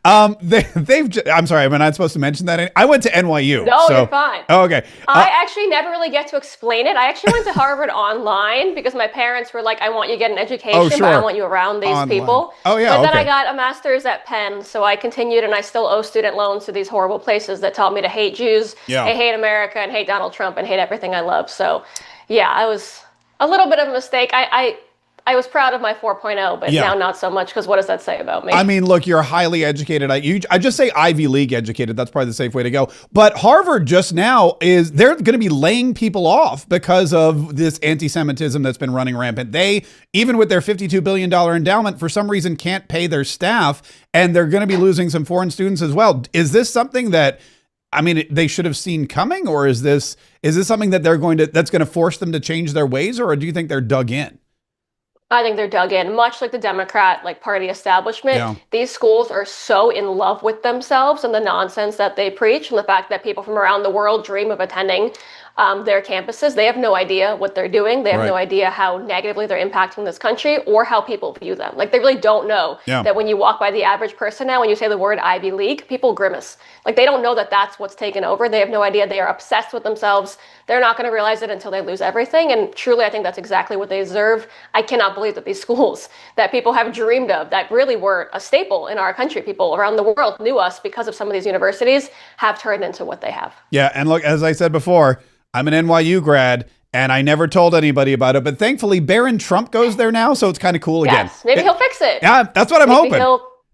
I'm sorry, am I not supposed to mention that? I went to NYU. No, you're fine. Oh, okay. I actually never really get to explain it. I actually went to Harvard online because my parents were like, I want you to get an education, but I want you around these people. Oh, yeah. But then I got a master's at Penn, so I continued, and I still owe student loans to these horrible places that taught me to hate Jews, and hate America, and hate Donald Trump, and hate everything I love. So, yeah, I was a little bit of a mistake. I was proud of my 4.0, but now not so much, because what does that say about me? I mean, look, you're highly educated. I just say Ivy League educated. That's probably the safe way to go. But Harvard just now they're going to be laying people off because of this anti-Semitism that's been running rampant. They, even with their $52 billion endowment, for some reason can't pay their staff, and they're going to be losing some foreign students as well. Is this something that, I mean, they should have seen coming, or is this something that that's going to force them to change their ways, or do you think they're dug in? I think they're dug in, much like the Democrat party establishment. Yeah. These schools are so in love with themselves and the nonsense that they preach, and the fact that people from around the world dream of attending their campuses. They have no idea what they're doing. They have no idea how negatively they're impacting this country or how people view them. They really don't know that when you walk by the average person now, when you say the word Ivy League, people grimace. They don't know that that's what's taken over. They have no idea. They are obsessed with themselves. They're not going to realize it until they lose everything. And truly, I think that's exactly what they deserve. I cannot believe that these schools that people have dreamed of, that really were a staple in our country, people around the world knew us because of some of these universities, have turned into what they have. Yeah. And look, as I said before, I'm an NYU grad, and I never told anybody about it. But thankfully, Barron Trump goes there now, so it's kind of cool again. Yes, maybe he'll fix it. Yeah, that's what I'm hoping.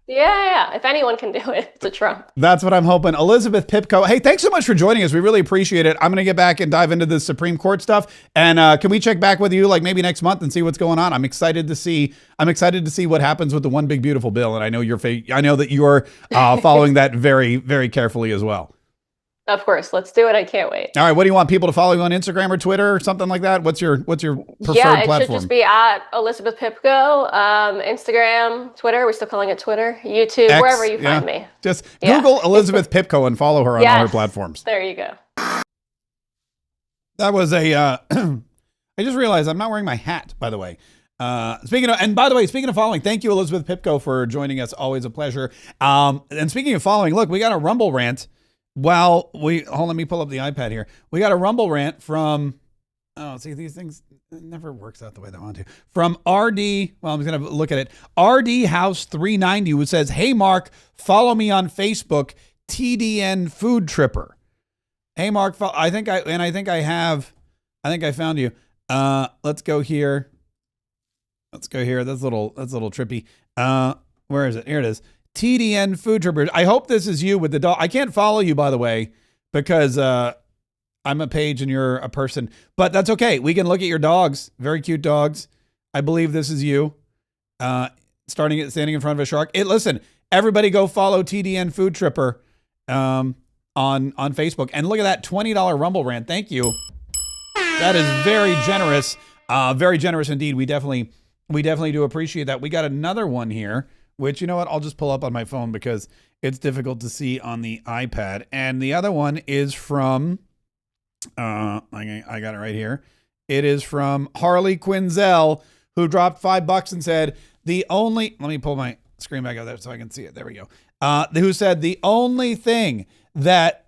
Yeah. If anyone can do it, it's a Trump. That's what I'm hoping. Elizabeth Pipko, hey, thanks so much for joining us. We really appreciate it. I'm going to get back and dive into the Supreme Court stuff. And can we check back with you maybe next month and see what's going on? I'm excited to see what happens with the One Big Beautiful Bill. And I know I know that you're following that very, very carefully as well. Of course, let's do it. I can't wait. All right, what do you want people to follow you on Instagram or Twitter or something like that? What's your preferred platform? Yeah, it should just be at Elizabeth Pipko, Instagram, Twitter. We're still calling it Twitter, YouTube, X, wherever you find me. Just Google Elizabeth Pipko and follow her on all her platforms. There you go. That was I just realized I'm not wearing my hat, by the way. Speaking of following, thank you, Elizabeth Pipko, for joining us. Always a pleasure. And speaking of following, look, we got a Rumble rant. Well, let me pull up the iPad here. We got a Rumble rant from, these things, it never works out the way they want to. From RD, well, I'm going to look at it. RD House 390, who says, hey, Mark, follow me on Facebook, TDN Food Tripper. Hey, Mark, I think I found you. Let's go here. That's a little trippy. Where is it? Here it is. TDN Food Tripper. I hope this is you with the dog. I can't follow you, by the way, because I'm a page and you're a person. But that's okay. We can look at your dogs. Very cute dogs. I believe this is you. Standing in front of a shark. Listen, everybody go follow TDN Food Tripper on Facebook. And look at that $20 Rumble rant. Thank you. That is very generous. Very generous indeed. We definitely do appreciate that. We got another one here, which, you know what, I'll just pull up on my phone because it's difficult to see on the iPad. And the other one is from, I got it right here. It is from Harley Quinzel, who dropped $5 and said, let me pull my screen back up there so I can see it. There we go. Who said, the only thing that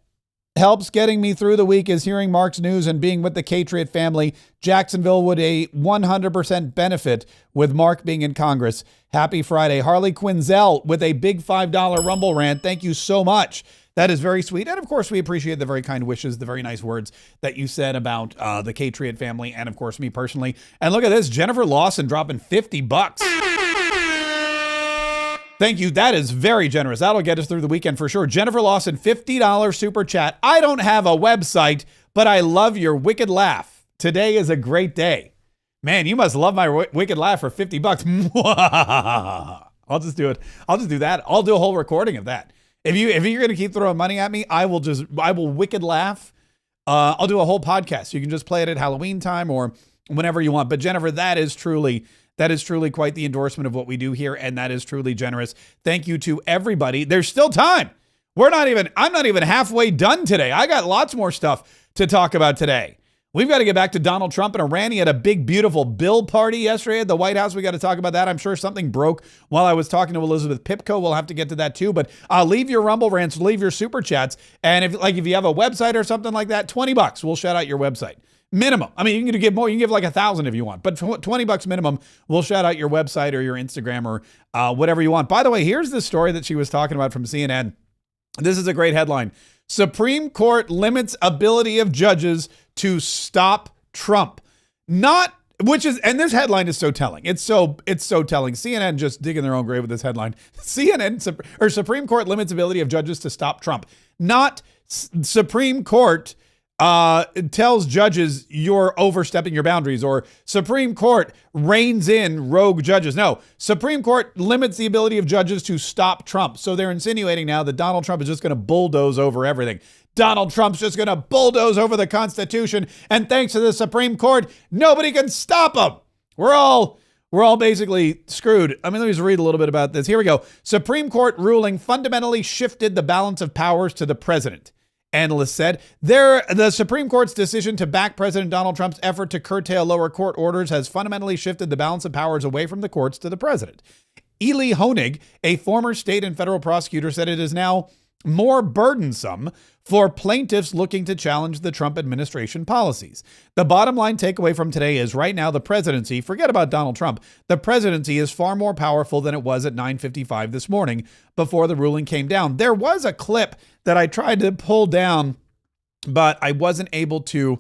helps getting me through the week is hearing Mark's news and being with the Kaye family. Jacksonville would a 100% benefit with Mark being in Congress. Happy Friday. Harley Quinzel with a big $5 Rumble rant. Thank you so much. That is very sweet. And of course, we appreciate the very kind wishes, the very nice words that you said about the Kaye family and of course me personally. And look at this, Jennifer Lawson dropping $50. Thank you. That is very generous. That'll get us through the weekend for sure. Jennifer Lawson, $50 super chat. I don't have a website, but I love your wicked laugh. Today is a great day. Man, you must love my wicked laugh for $50. I'll just do it. I'll just do that. I'll do a whole recording of that. If you're going to keep throwing money at me, I will wicked laugh. I'll do a whole podcast. You can just play it at Halloween time or whenever you want. But Jennifer, that is truly quite the endorsement of what we do here. And that is truly generous. Thank you to everybody. There's still time. I'm not even halfway done today. I got lots more stuff to talk about today. We've got to get back to Donald Trump and Iran. He had a big, beautiful bill party yesterday at the White House. We got to talk about that. I'm sure something broke while I was talking to Elizabeth Pipko. We'll have to get to that too. But leave your Rumble rants, leave your super chats. And if you have a website or something like that, $20. We'll shout out your website. Minimum. I mean, you can give more. You can give like 1,000 if you want, but $20 minimum. We'll shout out your website or your Instagram or whatever you want. By the way, here's the story that she was talking about from CNN. This is a great headline. Supreme Court limits ability of judges to stop Trump. And this headline is so telling. It's so telling. CNN just digging their own grave with this headline. Supreme Court limits ability of judges to stop Trump. Not Supreme Court tells judges you're overstepping your boundaries, or Supreme Court reins in rogue judges. No, Supreme Court limits the ability of judges to stop Trump. So they're insinuating now that Donald Trump is just going to bulldoze over everything. Donald Trump's just going to bulldoze over the Constitution, and thanks to the Supreme Court, nobody can stop him. We're all basically screwed. I mean, let me just read a little bit about this. Here we go. Supreme Court ruling fundamentally shifted the balance of powers to the president. Analysts said the Supreme Court's decision to back President Donald Trump's effort to curtail lower court orders has fundamentally shifted the balance of powers away from the courts to the president. Eli Honig, a former state and federal prosecutor, said it is now more burdensome for plaintiffs looking to challenge the Trump administration policies. The bottom line takeaway from today is right now the presidency, forget about Donald Trump, the presidency is far more powerful than it was at 9:55 this morning before the ruling came down. There was a clip that I tried to pull down, but I wasn't able to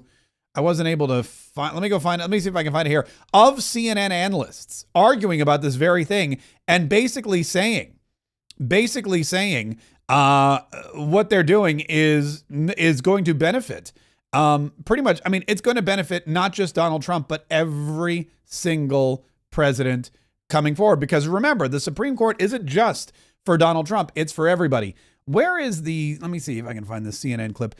find. Let me go find it. Let me see if I can find it here. Of CNN analysts arguing about this very thing and basically saying what they're doing is going to benefit pretty much. I mean, it's going to benefit not just Donald Trump, but every single president coming forward. Because remember, the Supreme Court isn't just for Donald Trump. It's for everybody. Where is let me see if I can find this CNN clip.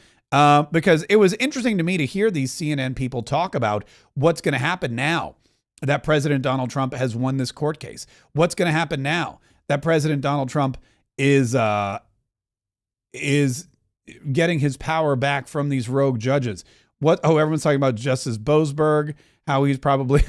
Because it was interesting to me to hear these CNN people talk about what's going to happen now that President Donald Trump has won this court case. What's going to happen now that President Donald Trump is getting his power back from these rogue judges. Everyone's talking about Justice Boasberg, how he's probably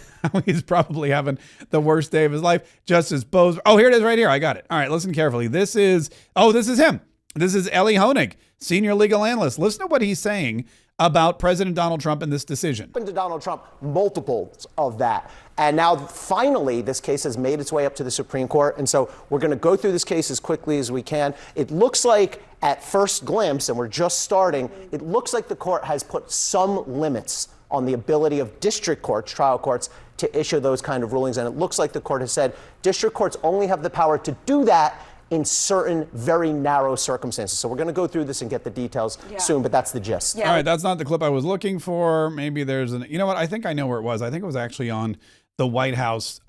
having the worst day of his life. Justice Boasberg. Oh, here it is right here. I got it. All right, listen carefully. This is him. This is Eli Honig, senior legal analyst. Listen to what he's saying about President Donald Trump and this decision. To Donald Trump, multiples of that. And now, finally, this case has made its way up to the Supreme Court. And so we're going to go through this case as quickly as we can. It looks like, at first glimpse, and we're just starting, it looks like the court has put some limits on the ability of district courts, trial courts, to issue those kind of rulings. And it looks like the court has said district courts only have the power to do that in certain very narrow circumstances. So we're going to go through this and get the details soon, but that's the gist. Yeah. All right, that's not the clip I was looking for. Maybe there's you know what? I think I know where it was. I think it was actually on the White House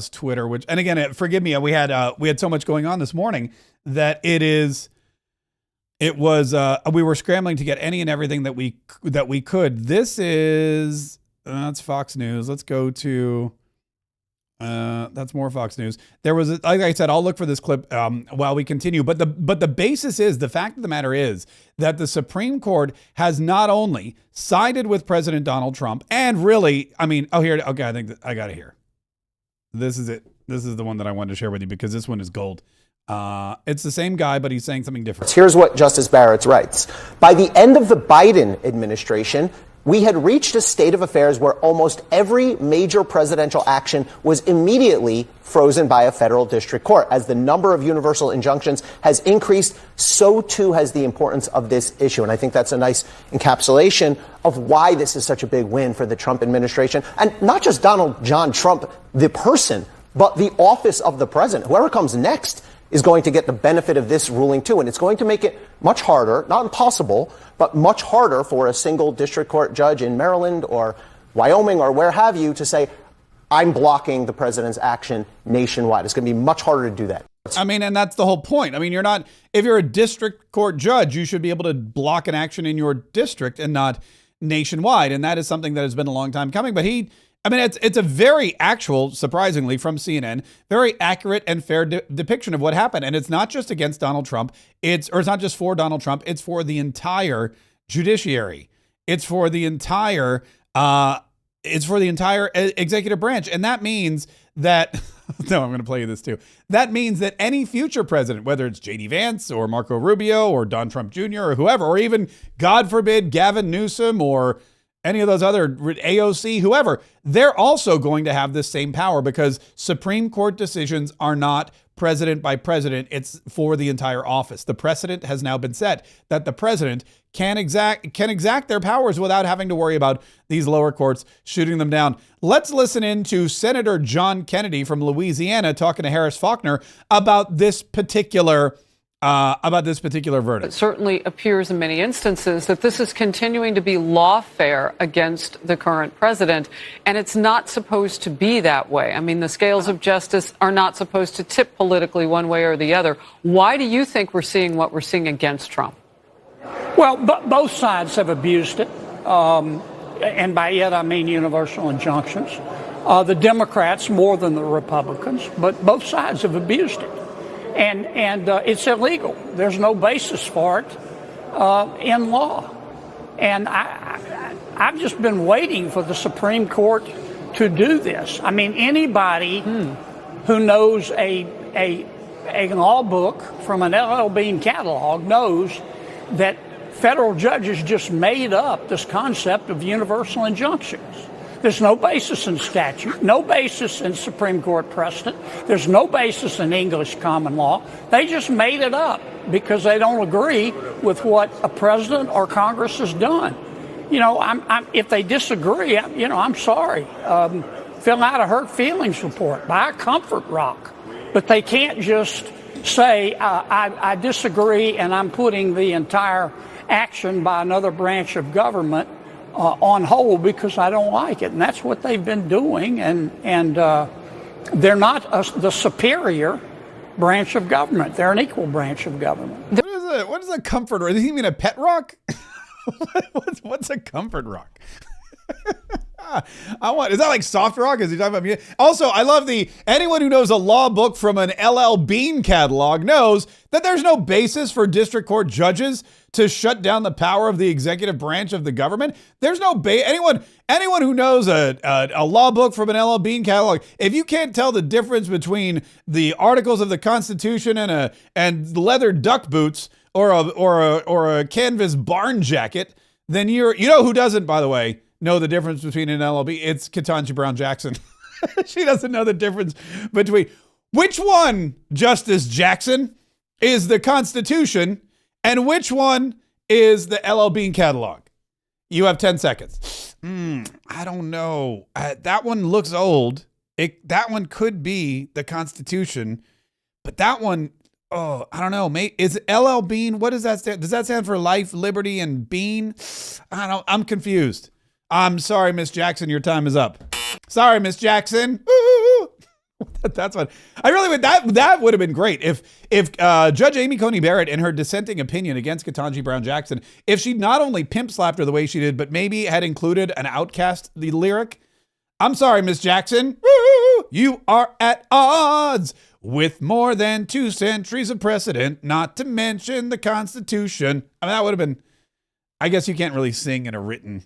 Twitter, which, and again, forgive me, we had so much going on this morning that it It was we were scrambling to get any and everything that we could. This is that's Fox News. Let's go to that's more Fox News. There was, like I said, I'll look for this clip while we continue. But the basis is, the fact of the matter is that the Supreme Court has not only sided with President Donald Trump and really, I mean, here, okay, I think I got it here. This is it. This is the one that I wanted to share with you because this one is gold. It's the same guy, but he's saying something different. Here's what Justice Barrett writes. By the end of the Biden administration, we had reached a state of affairs where almost every major presidential action was immediately frozen by a federal district court. As the number of universal injunctions has increased, so too has the importance of this issue. And I think that's a nice encapsulation of why this is such a big win for the Trump administration. And not just Donald John Trump, the person, but the office of the president. Whoever comes next is going to get the benefit of this ruling too. And it's going to make it much harder, not impossible, but much harder for a single district court judge in Maryland or Wyoming or where have you to say, I'm blocking the president's action nationwide. It's going to be much harder to do that. I mean, and that's the whole point. I mean, if you're a district court judge, you should be able to block an action in your district and not nationwide. And that is something that has been a long time coming. But it's a very actual, surprisingly, from CNN, very accurate and fair depiction of what happened. And it's not just against Donald Trump. It's not just for Donald Trump. It's for the entire judiciary. It's for the entire executive branch. And that means that, no, I'm going to play you this too. That means that any future president, whether it's J.D. Vance or Marco Rubio or Don Trump Jr. or whoever, or even, God forbid, Gavin Newsom or any of those other AOC, whoever, they're also going to have this same power because Supreme Court decisions are not president by president. It's for the entire office. The precedent has now been set that the president can exact their powers without having to worry about these lower courts shooting them down. Let's listen in to Senator John Kennedy from Louisiana talking to Harris Faulkner about this particular verdict. It certainly appears in many instances that this is continuing to be lawfare against the current president, and it's not supposed to be that way. I mean, the scales of justice are not supposed to tip politically one way or the other. Why do you think we're seeing what we're seeing against Trump? Well, both sides have abused it, and by it I mean universal injunctions. The Democrats more than the Republicans, but both sides have abused it. And it's illegal. There's no basis for it in law. And I've just been waiting for the Supreme Court to do this. I mean, anybody who knows a law book from an LL Bean catalog knows that federal judges just made up this concept of universal injunctions. There's no basis in statute, no basis in Supreme Court precedent. There's no basis in English common law. They just made it up because they don't agree with what a president or Congress has done. You know, if they disagree, I'm sorry. Fill out a hurt feelings report, buy a comfort rock. But they can't just say, I disagree and I'm putting the entire action by another branch of government on hold because I don't like it. And that's what they've been doing. And they're not the superior branch of government. They're an equal branch of government. What is a comfort rock? Does he mean a pet rock? What's a comfort rock? Is that like soft rock? Is he talking about me? Also, I love anyone who knows a law book from an LL Bean catalog knows that there's no basis for district court judges to shut down the power of the executive branch of the government. There's no anyone who knows a law book from an LL Bean catalog. If you can't tell the difference between the articles of the Constitution and leather duck boots or a canvas barn jacket, then you know who doesn't, by the way, know the difference between an LLB? It's Ketanji Brown Jackson. She doesn't know the difference between which one, Justice Jackson, is the Constitution and which one is the LL Bean catalog. You have 10 seconds. I don't know. That one looks old. That one could be the Constitution, but that one, I don't know. Is it LL Bean? What does that stand? Does that stand for life, liberty, and bean? I don't know. I'm confused. I'm sorry, Miss Jackson. Your time is up. Sorry, Miss Jackson. Ooh. That's what I really would. That would have been great if Judge Amy Coney Barrett, in her dissenting opinion against Ketanji Brown Jackson, if she'd not only pimp slapped her the way she did, but maybe had included an Outkast the lyric. I'm sorry, Miss Jackson. Woo, you are at odds with more than 2 centuries of precedent, not to mention the Constitution. I mean, that would have been. I guess you can't really sing in a written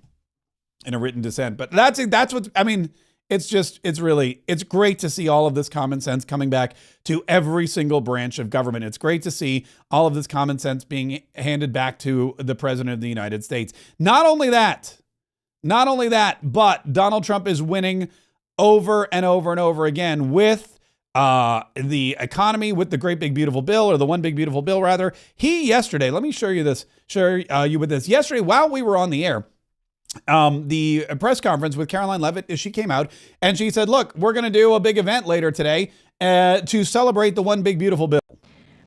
dissent, but that's what I mean. It's great to see all of this common sense coming back to every single branch of government. It's great to see all of this common sense being handed back to the president of the United States. Not only that, but Donald Trump is winning over and over and over again with the economy, with the great big beautiful bill, or the one big beautiful bill rather. He yesterday, let me share you with this. Yesterday, while we were on the air, the press conference with Caroline Leavitt, she came out and she said, look, we're going to do a big event later today to celebrate the one big beautiful bill.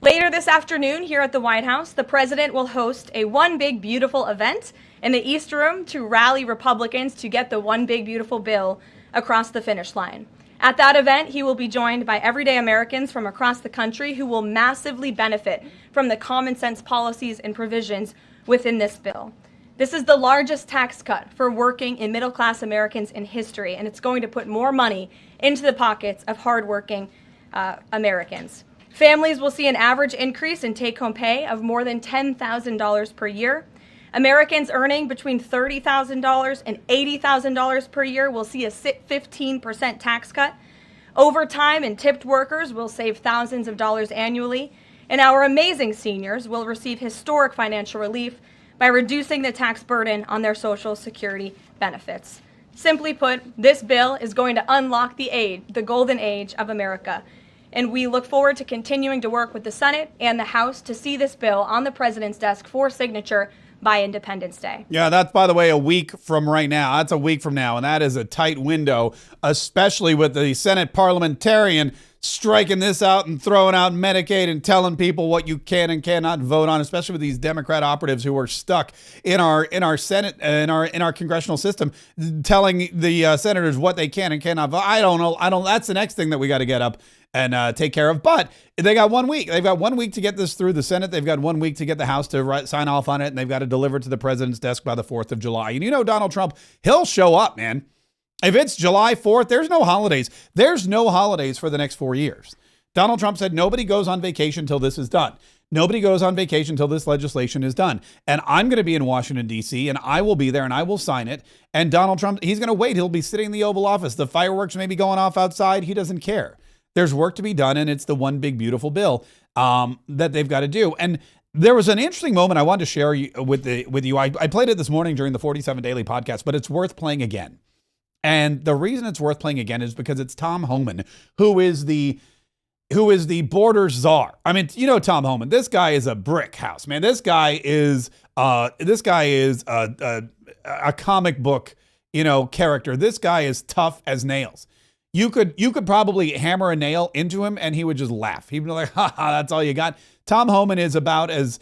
Later this afternoon here at the White House, the president will host a One Big Beautiful event in the East Room to rally Republicans to get the one big beautiful bill across the finish line. At that event, he will be joined by everyday Americans from across the country who will massively benefit from the common sense policies and provisions within this bill. This is the largest tax cut for working and middle-class Americans in history, and it's going to put more money into the pockets of hardworking Americans. Families will see an average increase in take-home pay of more than $10,000 per year. Americans earning between $30,000 and $80,000 per year will see a 15% tax cut. Overtime and tipped workers will save thousands of dollars annually. And our amazing seniors will receive historic financial relief by reducing the tax burden on their Social Security benefits. Simply put, this bill is going to unlock the golden age of America. And we look forward to continuing to work with the Senate and the House to see this bill on the president's desk for signature by Independence Day. Yeah, that's, by the way, a week from right now. That's a week from now, and that is a tight window, especially with the Senate parliamentarian striking this out and throwing out Medicaid and telling people what you can and cannot vote on, especially with these Democrat operatives who are stuck in our Senate, in our congressional system, telling the senators what they can and cannot vote. I don't know. That's the next thing that we got to get up and take care of. But they got 1 week. They've got 1 week to get this through the Senate. They've got 1 week to get the House to sign off on it, and they've got to deliver it to the president's desk by the 4th of July. And you know Donald Trump, he'll show up, man. If it's July 4th, there's no holidays. There's no holidays for the next 4 years. Donald Trump said nobody goes on vacation till this is done. Nobody goes on vacation till this legislation is done. And I'm going to be in Washington, D.C., and I will be there, and I will sign it. And Donald Trump, he's going to wait. He'll be sitting in the Oval Office. The fireworks may be going off outside. He doesn't care. There's work to be done, and it's the one big, beautiful bill that they've got to do. And there was an interesting moment I wanted to share with you. I played it this morning during the 47 Daily podcast, but it's worth playing again. And the reason it's worth playing again is because it's Tom Homan, who is the border czar. I mean, you know Tom Homan. This guy is a brick house, man. This guy is a comic book, character. This guy is tough as nails. You could probably hammer a nail into him and he would just laugh. He'd be like, "Ha ha, that's all you got." Tom Homan is about as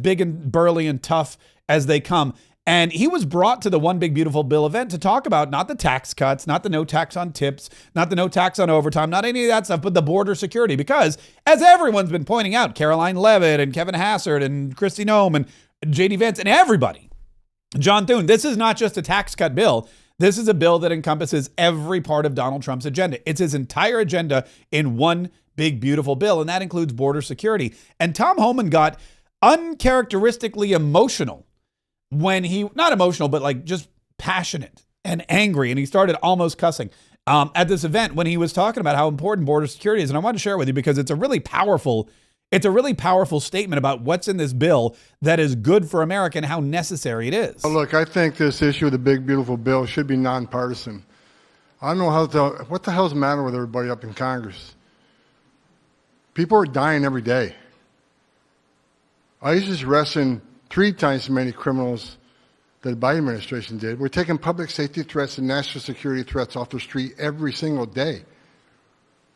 big and burly and tough as they come. And he was brought to the One Big Beautiful Bill event to talk about not the tax cuts, not the no tax on tips, not the no tax on overtime, not any of that stuff, but the border security. Because as everyone's been pointing out, Caroline Leavitt and Kevin Hassard and Kristi Noem and J.D. Vance and everybody, John Thune, this is not just a tax cut bill. This is a bill that encompasses every part of Donald Trump's agenda. It's his entire agenda in one big, beautiful bill, and that includes border security. And Tom Homan got uncharacteristically emotional when not emotional, but like just passionate and angry. And he started almost cussing at this event when he was talking about how important border security is. And I want to share it with you because it's a really powerful statement about what's in this bill that is good for America and how necessary it is. Well, look, I think this issue of the big, beautiful bill should be nonpartisan. I don't know what the hell's the matter with everybody up in Congress? People are dying every day. ICE is arresting 3 times as many criminals that the Biden administration did. We're taking public safety threats and national security threats off the street every single day.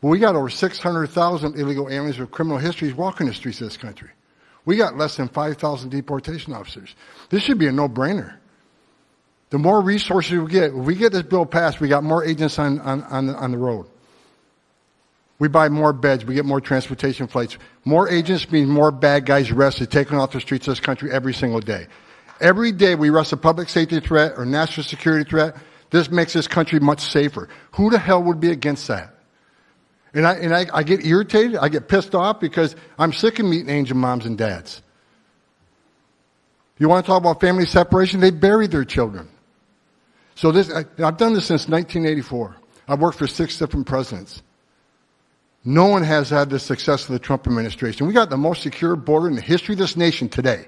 But we got over 600,000 illegal aliens with criminal histories walking the streets of this country. We got less than 5,000 deportation officers. This should be a no-brainer. The more resources we get, if we get this bill passed, we got more agents on the road. We buy more beds. We get more transportation flights. More agents means more bad guys arrested, taken off the streets of this country every single day. Every day we arrest a public safety threat or national security threat. This makes this country much safer. Who the hell would be against that? And I get irritated. I get pissed off because I'm sick of meeting angel moms and dads. You want to talk about family separation? They bury their children. So I've done this since 1984. I've worked for 6 different presidents. No one has had the success of the Trump administration. We got the most secure border in the history of this nation today.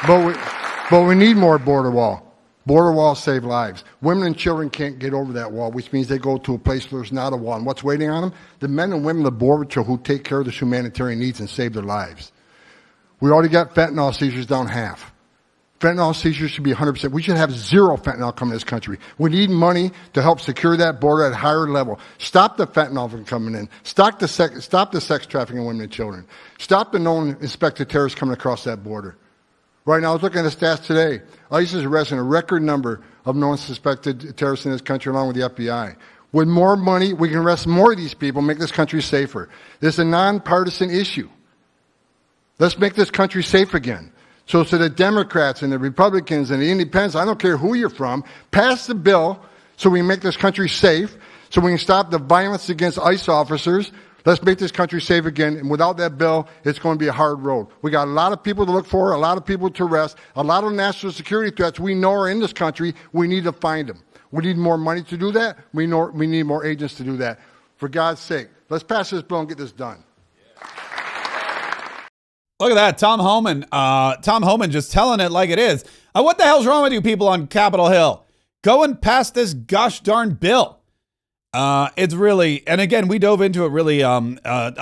But we need more border wall. Border walls save lives. Women and children can't get over that wall, which means they go to a place where there's not a wall. And what's waiting on them? The men and women of the Border Patrol who take care of this humanitarian needs and save their lives. We already got fentanyl seizures down half. Fentanyl seizures should be 100%. We should have 0 fentanyl coming to this country. We need money to help secure that border at a higher level. Stop the fentanyl from coming in. Stop the sex trafficking of women and children. Stop the known inspected terrorists coming across that border. Right now, I was looking at the stats today. ICE is arresting a record number of known suspected terrorists in this country, along with the FBI. With more money, we can arrest more of these people, make this country safer. This is a nonpartisan issue. Let's make this country safe again. So to the Democrats and the Republicans and the Independents, I don't care who you're from, pass the bill so we can make this country safe, so we can stop the violence against ICE officers. Let's make this country safe again. And without that bill, it's going to be a hard road. We got a lot of people to look for, a lot of people to arrest, a lot of national security threats we know are in this country. We need to find them. We need more money to do that. We need more agents to do that. For God's sake, let's pass this bill and get this done. Look at that, Tom Homan. Tom Homan just telling it like it is. What the hell's wrong with you people on Capitol Hill? Go and pass this gosh darn bill. It's really, and again, we dove into it really a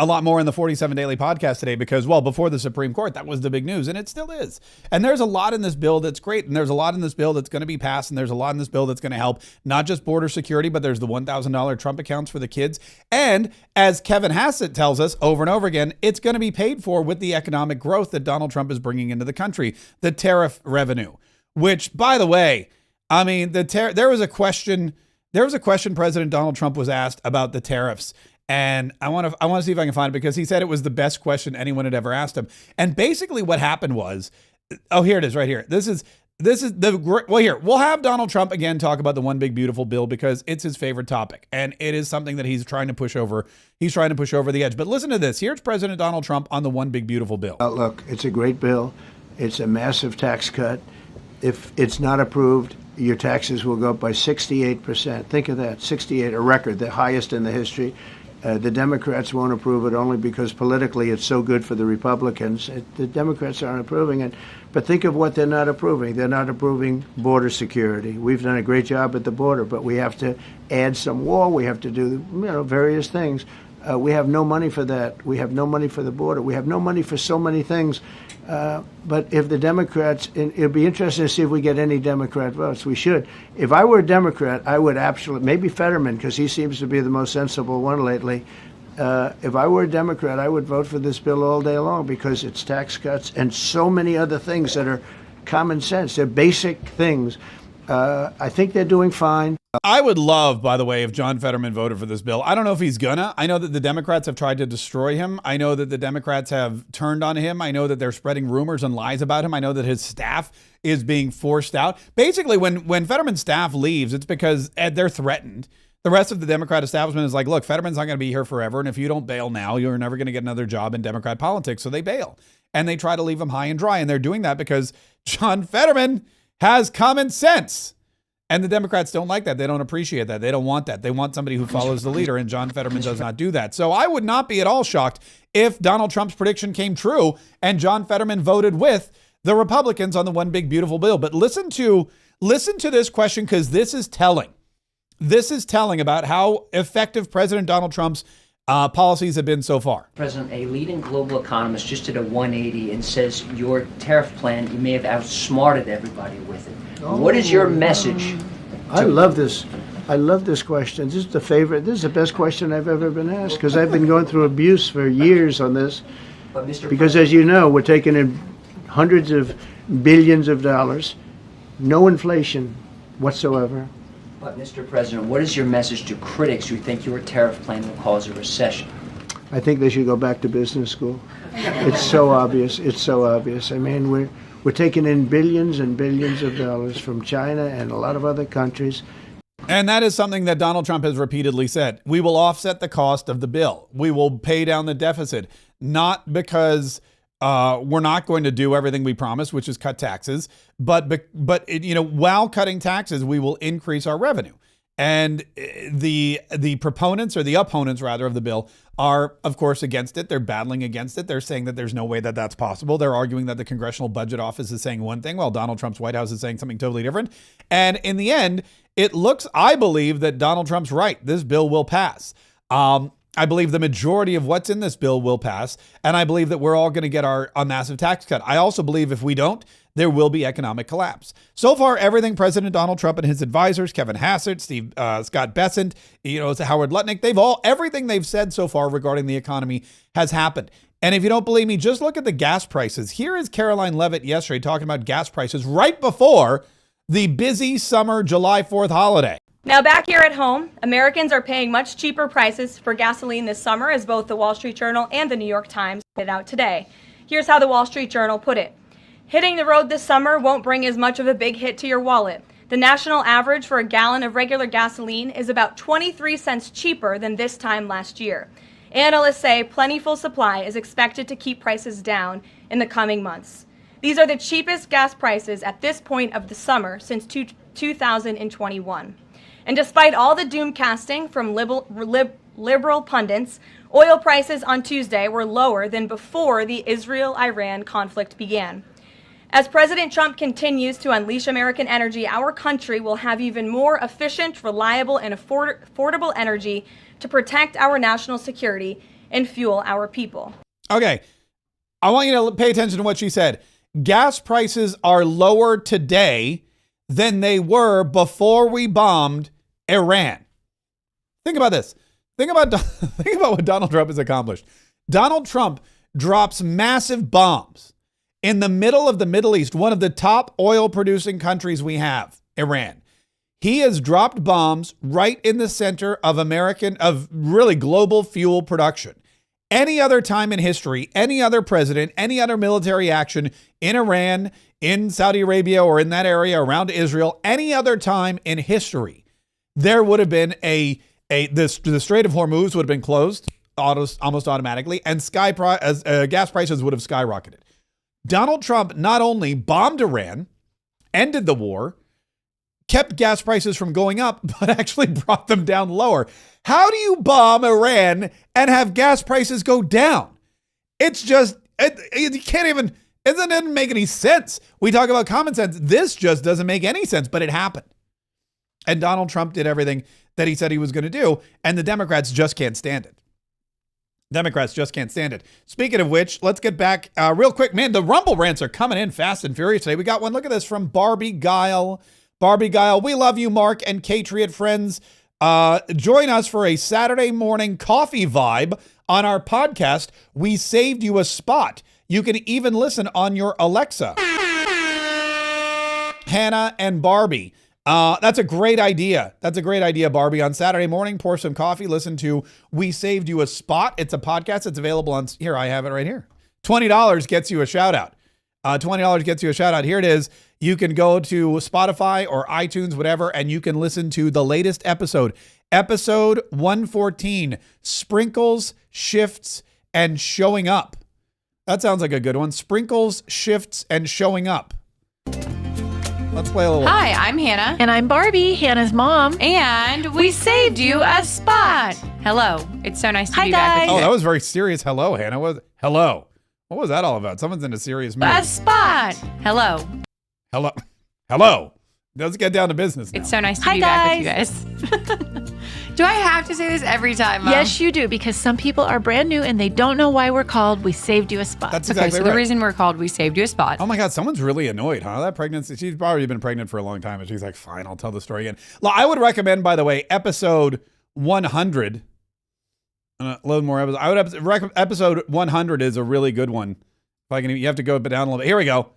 lot more in the 47 Daily podcast today because, well, before the Supreme Court, that was the big news, and it still is. And there's a lot in this bill that's great, and there's a lot in this bill that's going to be passed, and there's a lot in this bill that's going to help not just border security, but there's the $1,000 Trump accounts for the kids. And as Kevin Hassett tells us over and over again, it's going to be paid for with the economic growth that Donald Trump is bringing into the country, the tariff revenue, which, by the way, I mean, there was a question President Donald Trump was asked about the tariffs, and I want to see if I can find it because he said it was the best question anyone had ever asked him. And basically what happened was, oh, here it is right here. This is here, we'll have Donald Trump again talk about the one big beautiful bill because it's his favorite topic. And it is something that he's trying to push over. He's trying to push over the edge. But listen to this. Here's President Donald Trump on the one big beautiful bill. Look, it's a great bill. It's a massive tax cut. If it's not approved, your taxes will go up by 68%. Think of that, 68, a record, the highest in the history. The Democrats won't approve it only because politically it's so good for the Republicans. The Democrats aren't approving it. But think of what they're not approving. They're not approving border security. We've done a great job at the border, but we have to add some wall. We have to do various things. We have no money for that. We have no money for the border. We have no money for so many things. But if the Democrats, it'd be interesting to see if we get any Democrat votes. We should. If I were a Democrat, I would absolutely, maybe Fetterman, because he seems to be the most sensible one lately. If I were a Democrat, I would vote for this bill all day long because it's tax cuts and so many other things that are common sense. They're basic things. I think they're doing fine. I would love, by the way, if John Fetterman voted for this bill. I don't know if he's gonna. I know that the Democrats have tried to destroy him. I know that the Democrats have turned on him. I know that they're spreading rumors and lies about him. I know that his staff is being forced out. Basically, when Fetterman's staff leaves, it's because they're threatened. The rest of the Democrat establishment is like, look, Fetterman's not going to be here forever. And if you don't bail now, you're never going to get another job in Democrat politics. So they bail and they try to leave him high and dry. And they're doing that because John Fetterman has common sense. And the Democrats don't like that. They don't appreciate that. They don't want that. They want somebody who follows the leader, and John Fetterman does not do that. So I would not be at all shocked if Donald Trump's prediction came true and John Fetterman voted with the Republicans on the one big beautiful bill. But listen to this question because this is telling. This is telling about how effective President Donald Trump's policies have been so far. President, a leading global economist just did a 180 and says your tariff plan, you may have outsmarted everybody with it. What is your message? I love this. I love this question. This is the favorite. This is the best question I've ever been asked because I've been going through abuse for years on this. Because as you know, we're taking in hundreds of billions of dollars, no inflation whatsoever. But, Mr. President, what is your message to critics who think your tariff plan will cause a recession? I think they should go back to business school. It's so obvious. It's so obvious. I mean, we're taking in billions and billions of dollars from China and a lot of other countries. And that is something that Donald Trump has repeatedly said. We will offset the cost of the bill. We will pay down the deficit, not because we're not going to do everything we promised, which is cut taxes, but while cutting taxes, we will increase our revenue. And the proponents, or the opponents rather, of the bill are, of course, against it. They're battling against it. They're saying that there's no way that that's possible. They're arguing that the Congressional Budget Office is saying one thing while Donald Trump's White House is saying something totally different. And in the end, it looks, I believe, that Donald Trump's right. This bill will pass. I believe the majority of what's in this bill will pass. And I believe that we're all going to get a massive tax cut. I also believe if we don't, there will be economic collapse. So far, everything President Donald Trump and his advisors, Kevin Hassett, Scott Bessent, Howard Lutnick, everything they've said so far regarding the economy has happened. And if you don't believe me, just look at the gas prices. Here is Caroline Levitt yesterday talking about gas prices right before the busy summer July 4th holiday. Now back here at home, Americans are paying much cheaper prices for gasoline this summer, as both the Wall Street Journal and the New York Times put out today. Here's how the Wall Street Journal put it. Hitting the road this summer won't bring as much of a big hit to your wallet. The national average for a gallon of regular gasoline is about 23 cents cheaper than this time last year. Analysts say plentiful supply is expected to keep prices down in the coming months. These are the cheapest gas prices at this point of the summer since 2021. And despite all the doom casting from liberal pundits, oil prices on Tuesday were lower than before the Israel-Iran conflict began. As President Trump continues to unleash American energy, our country will have even more efficient, reliable, and affordable energy to protect our national security and fuel our people. Okay, I want you to pay attention to what she said. Gas prices are lower today than they were before we bombed Iran. Think about this. Think about what Donald Trump has accomplished. Donald Trump drops massive bombs in the middle of the Middle East, one of the top oil producing countries we have, Iran. He has dropped bombs right in the center of really global fuel production. Any other time in history, any other president, any other military action in Iran, in Saudi Arabia, or in that area around Israel, any other time in history, there would have been the Strait of Hormuz would have been closed almost automatically, and gas prices would have skyrocketed. Donald Trump not only bombed Iran, ended the war, kept gas prices from going up, but actually brought them down lower. How do you bomb Iran and have gas prices go down? It's just, you can't even, it doesn't make any sense. We talk about common sense. This just doesn't make any sense, but it happened. And Donald Trump did everything that he said he was going to do, and the Democrats just can't stand it. Democrats just can't stand it. Speaking of which, let's get back real quick. Man, the Rumble rants are coming in fast and furious today. We got one. Look at this from Barbie Guile. Barbie Guile, we love you, Mark and Katriot friends. Join us for a Saturday morning coffee vibe on our podcast. We saved you a spot. You can even listen on your Alexa. Hannah and Barbie. That's a great idea. That's a great idea, Barbie. On Saturday morning, pour some coffee, listen to We Saved You a Spot. It's a podcast. It's available on, here, I have it right here. $20 gets you a shout out. $20 gets you a shout out. Here it is. You can go to Spotify or iTunes, whatever, and you can listen to the latest episode. Episode 114, Sprinkles, Shifts, and Showing Up. That sounds like a good one. Sprinkles, Shifts, and Showing Up. Let's play a little. Hi, I'm Hannah. And I'm Barbie, Hannah's mom. And we saved you a spot. Hello. It's so nice to be back with you. Oh, that was very serious. Hello, Hannah. Hello. What was that all about? Someone's in a serious mood. A spot. Hello. Hello. Hello. Let's get down to business now. It's so nice to be back with you guys. Do I have to say this every time, Mom? Yes, you do, because some people are brand new and they don't know why we're called We Saved You a Spot. That's exactly right. The reason we're called We Saved You a Spot. Oh my God, someone's really annoyed, huh? That pregnancy, she's probably been pregnant for a long time, and she's like, fine, I'll tell the story again. I would recommend, by the way, episode 100. A little more episodes. Episode 100 is a really good one. If I can, you have to go down a little bit. Here we go.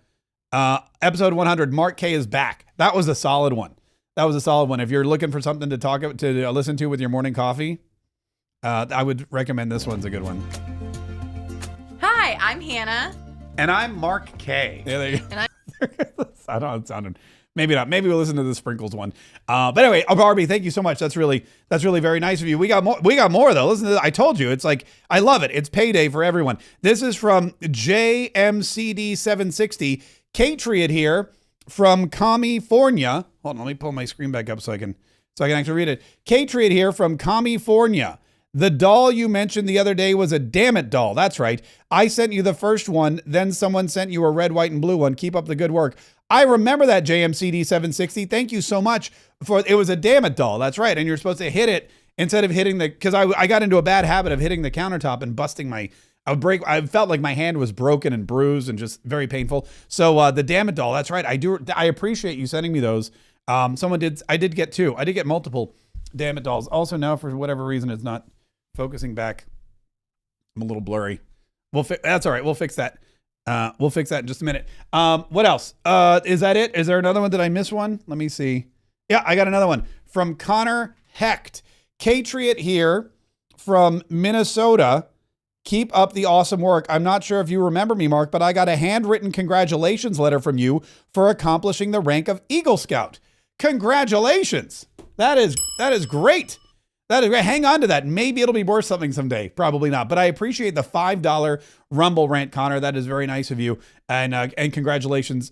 Episode 100. Mark Kaye is back. That was a solid one. If you're looking for something to listen to with your morning coffee, I would recommend this one's a good one. Hi, I'm Hannah. And I'm Mark Kaye. Yeah, there you go. And I don't know. It sounded. Maybe not. Maybe we'll listen to the sprinkles one. But anyway, Barbie, thank you so much. That's really very nice of you. We got more though. Listen to this. I told you, it's like, I love it. It's payday for everyone. This is from JMCD760. Katriot here from California. Hold on, let me pull my screen back up so I can actually read it. Katriot here from California. The doll you mentioned the other day was a damn it doll. That's right. I sent you the first one. Then someone sent you a red, white, and blue one. Keep up the good work. I remember that, JMCD 760. Thank you so much for it. Was a damn it doll. That's right. And you're supposed to hit it instead of hitting because I got into a bad habit of hitting the countertop and busting I felt like my hand was broken and bruised and just very painful. So the damn it doll. That's right. I appreciate you sending me those. I did get two. I did get multiple damn it dolls. Also now for whatever reason, it's not focusing back. I'm a little blurry. That's all right. We'll fix that. We'll fix that in just a minute. What else? Is that it? Is there another one? Did I miss one? Let me see. Yeah, I got another one from Connor Hecht. Katriot here from Minnesota. Keep up the awesome work. I'm not sure if you remember me, Mark, but I got a handwritten congratulations letter from you for accomplishing the rank of Eagle Scout. Congratulations. That is great. That is great. Hang on to that. Maybe it'll be worth something someday. Probably not. But I appreciate the $5 Rumble rant, Connor. That is very nice of you. And congratulations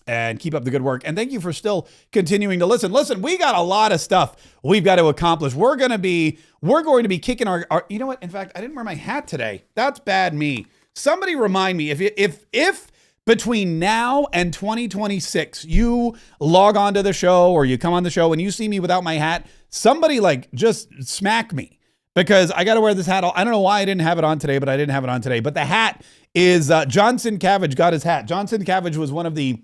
and keep up the good work. And thank you for still continuing to listen. Listen, we got a lot of stuff we've got to accomplish. We're going to be kicking our you know what? In fact, I didn't wear my hat today. That's bad me. Somebody remind me if between now and 2026, you log on to the show or you come on the show and you see me without my hat, somebody just smack me because I got to wear this hat. I don't know why I didn't have it on today, but I didn't have it on today. But the hat is Johnson Cabbage got his hat. Johnson Cabbage was one of the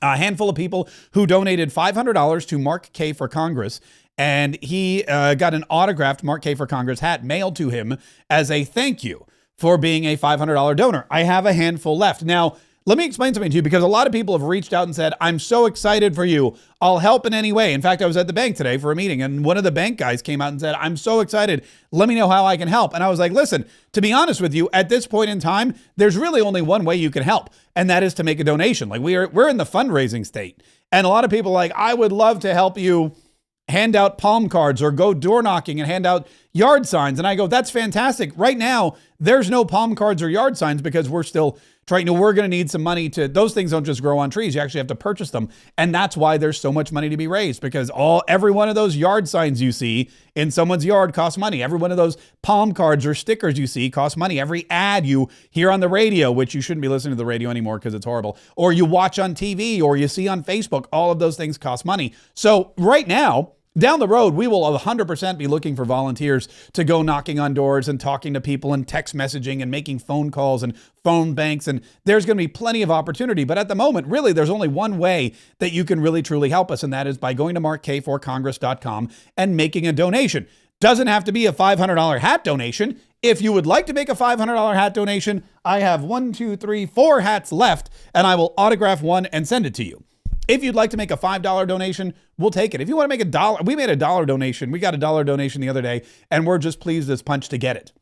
handful of people who donated $500 to Mark Kaye for Congress. And he got an autographed Mark Kaye for Congress hat mailed to him as a thank you for being a $500 donor. I have a handful left. Now, let me explain something to you because a lot of people have reached out and said, I'm so excited for you. I'll help in any way. In fact, I was at the bank today for a meeting and one of the bank guys came out and said, I'm so excited. Let me know how I can help. And I was like, listen, to be honest with you, at this point in time, there's really only one way you can help. And that is to make a donation. Like we're in the fundraising state. And a lot of people are like, I would love to help you hand out palm cards or go door knocking and hand out yard signs. And I go, that's fantastic. Right now, there's no palm cards or yard signs because we're still trying to, we're going to need some money those things don't just grow on trees. You actually have to purchase them. And that's why there's so much money to be raised because every one of those yard signs you see in someone's yard costs money. Every one of those palm cards or stickers you see costs money. Every ad you hear on the radio, which you shouldn't be listening to the radio anymore because it's horrible, or you watch on TV or you see on Facebook, all of those things cost money. So right now, down the road, we will 100% be looking for volunteers to go knocking on doors and talking to people and text messaging and making phone calls and phone banks. And there's going to be plenty of opportunity. But at the moment, really, there's only one way that you can really, truly help us. And that is by going to markk4congress.com and making a donation. Doesn't have to be a $500 hat donation. If you would like to make a $500 hat donation, I have 4 hats left and I will autograph one and send it to you. If you'd like to make a $5 donation, we'll take it. If you want to make $1, we made a $1 donation. We got a $1 donation the other day, and we're just pleased as punch to get it.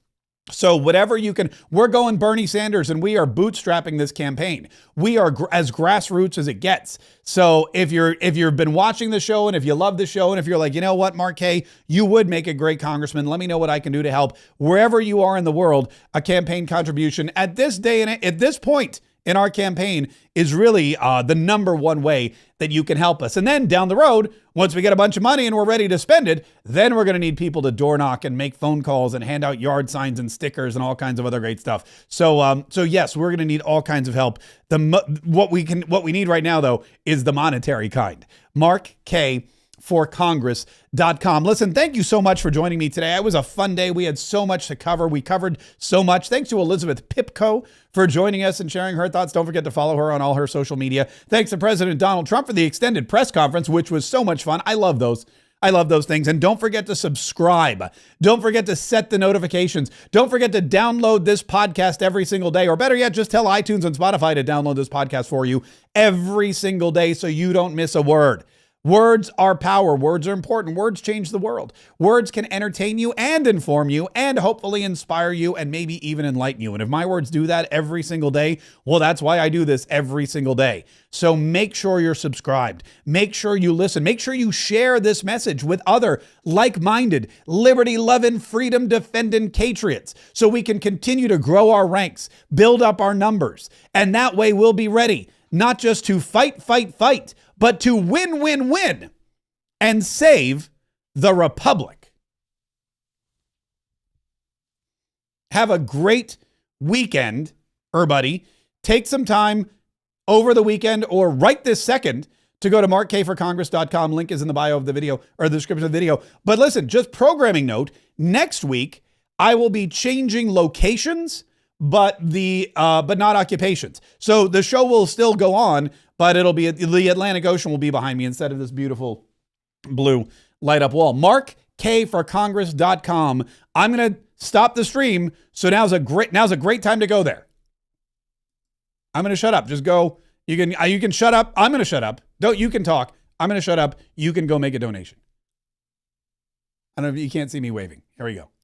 So whatever you can, we're going Bernie Sanders, and we are bootstrapping this campaign. We are as grassroots as it gets. So if you've been watching the show, and if you love the show, and if you're like, you know what, Mark Kaye, you would make a great congressman. Let me know what I can do to help. Wherever you are in the world, a campaign contribution at this day and at this point in our campaign is really the number one way that you can help us. And then down the road, once we get a bunch of money and we're ready to spend it, then we're going to need people to door knock and make phone calls and hand out yard signs and stickers and all kinds of other great stuff. So yes, we're going to need all kinds of help. What we need right now, though, is the monetary kind. Mark Kaye for Congress.com. Listen, thank you so much for joining me today. It was a fun day. We had so much to cover. We covered so much. Thanks to Elizabeth Pipko for joining us and sharing her thoughts. Don't forget to follow her on all her social media. Thanks to President Donald Trump for the extended press conference, which was so much fun. I love those. I love those things. And don't forget to subscribe. Don't forget to set the notifications. Don't forget to download this podcast every single day, or better yet, just tell iTunes and Spotify to download this podcast for you every single day so you don't miss a word. Words are power. Words are important. Words change the world. Words can entertain you and inform you and hopefully inspire you and maybe even enlighten you. And if my words do that every single day, well, that's why I do this every single day. So make sure you're subscribed. Make sure you listen. Make sure you share this message with other like-minded, liberty-loving, freedom-defending patriots so we can continue to grow our ranks, build up our numbers. And that way we'll be ready, not just to fight, but to win and save the Republic. Have a great weekend, everybody. Take some time over the weekend or right this second to go to markkforcongress.com. Link is in the bio of the video or the description of the video. But listen, just programming note, next week I will be changing locations, but not occupations. So the show will still go on, but it'll be the Atlantic Ocean will be behind me instead of this beautiful blue light up wall. markkforcongress.com. I'm going to stop the stream. So now's a great time to go there. I'm going to shut up. Just go. You can shut up. I'm going to shut up. You can talk. I'm going to shut up. You can go make a donation. I don't know if you can't see me waving. Here we go.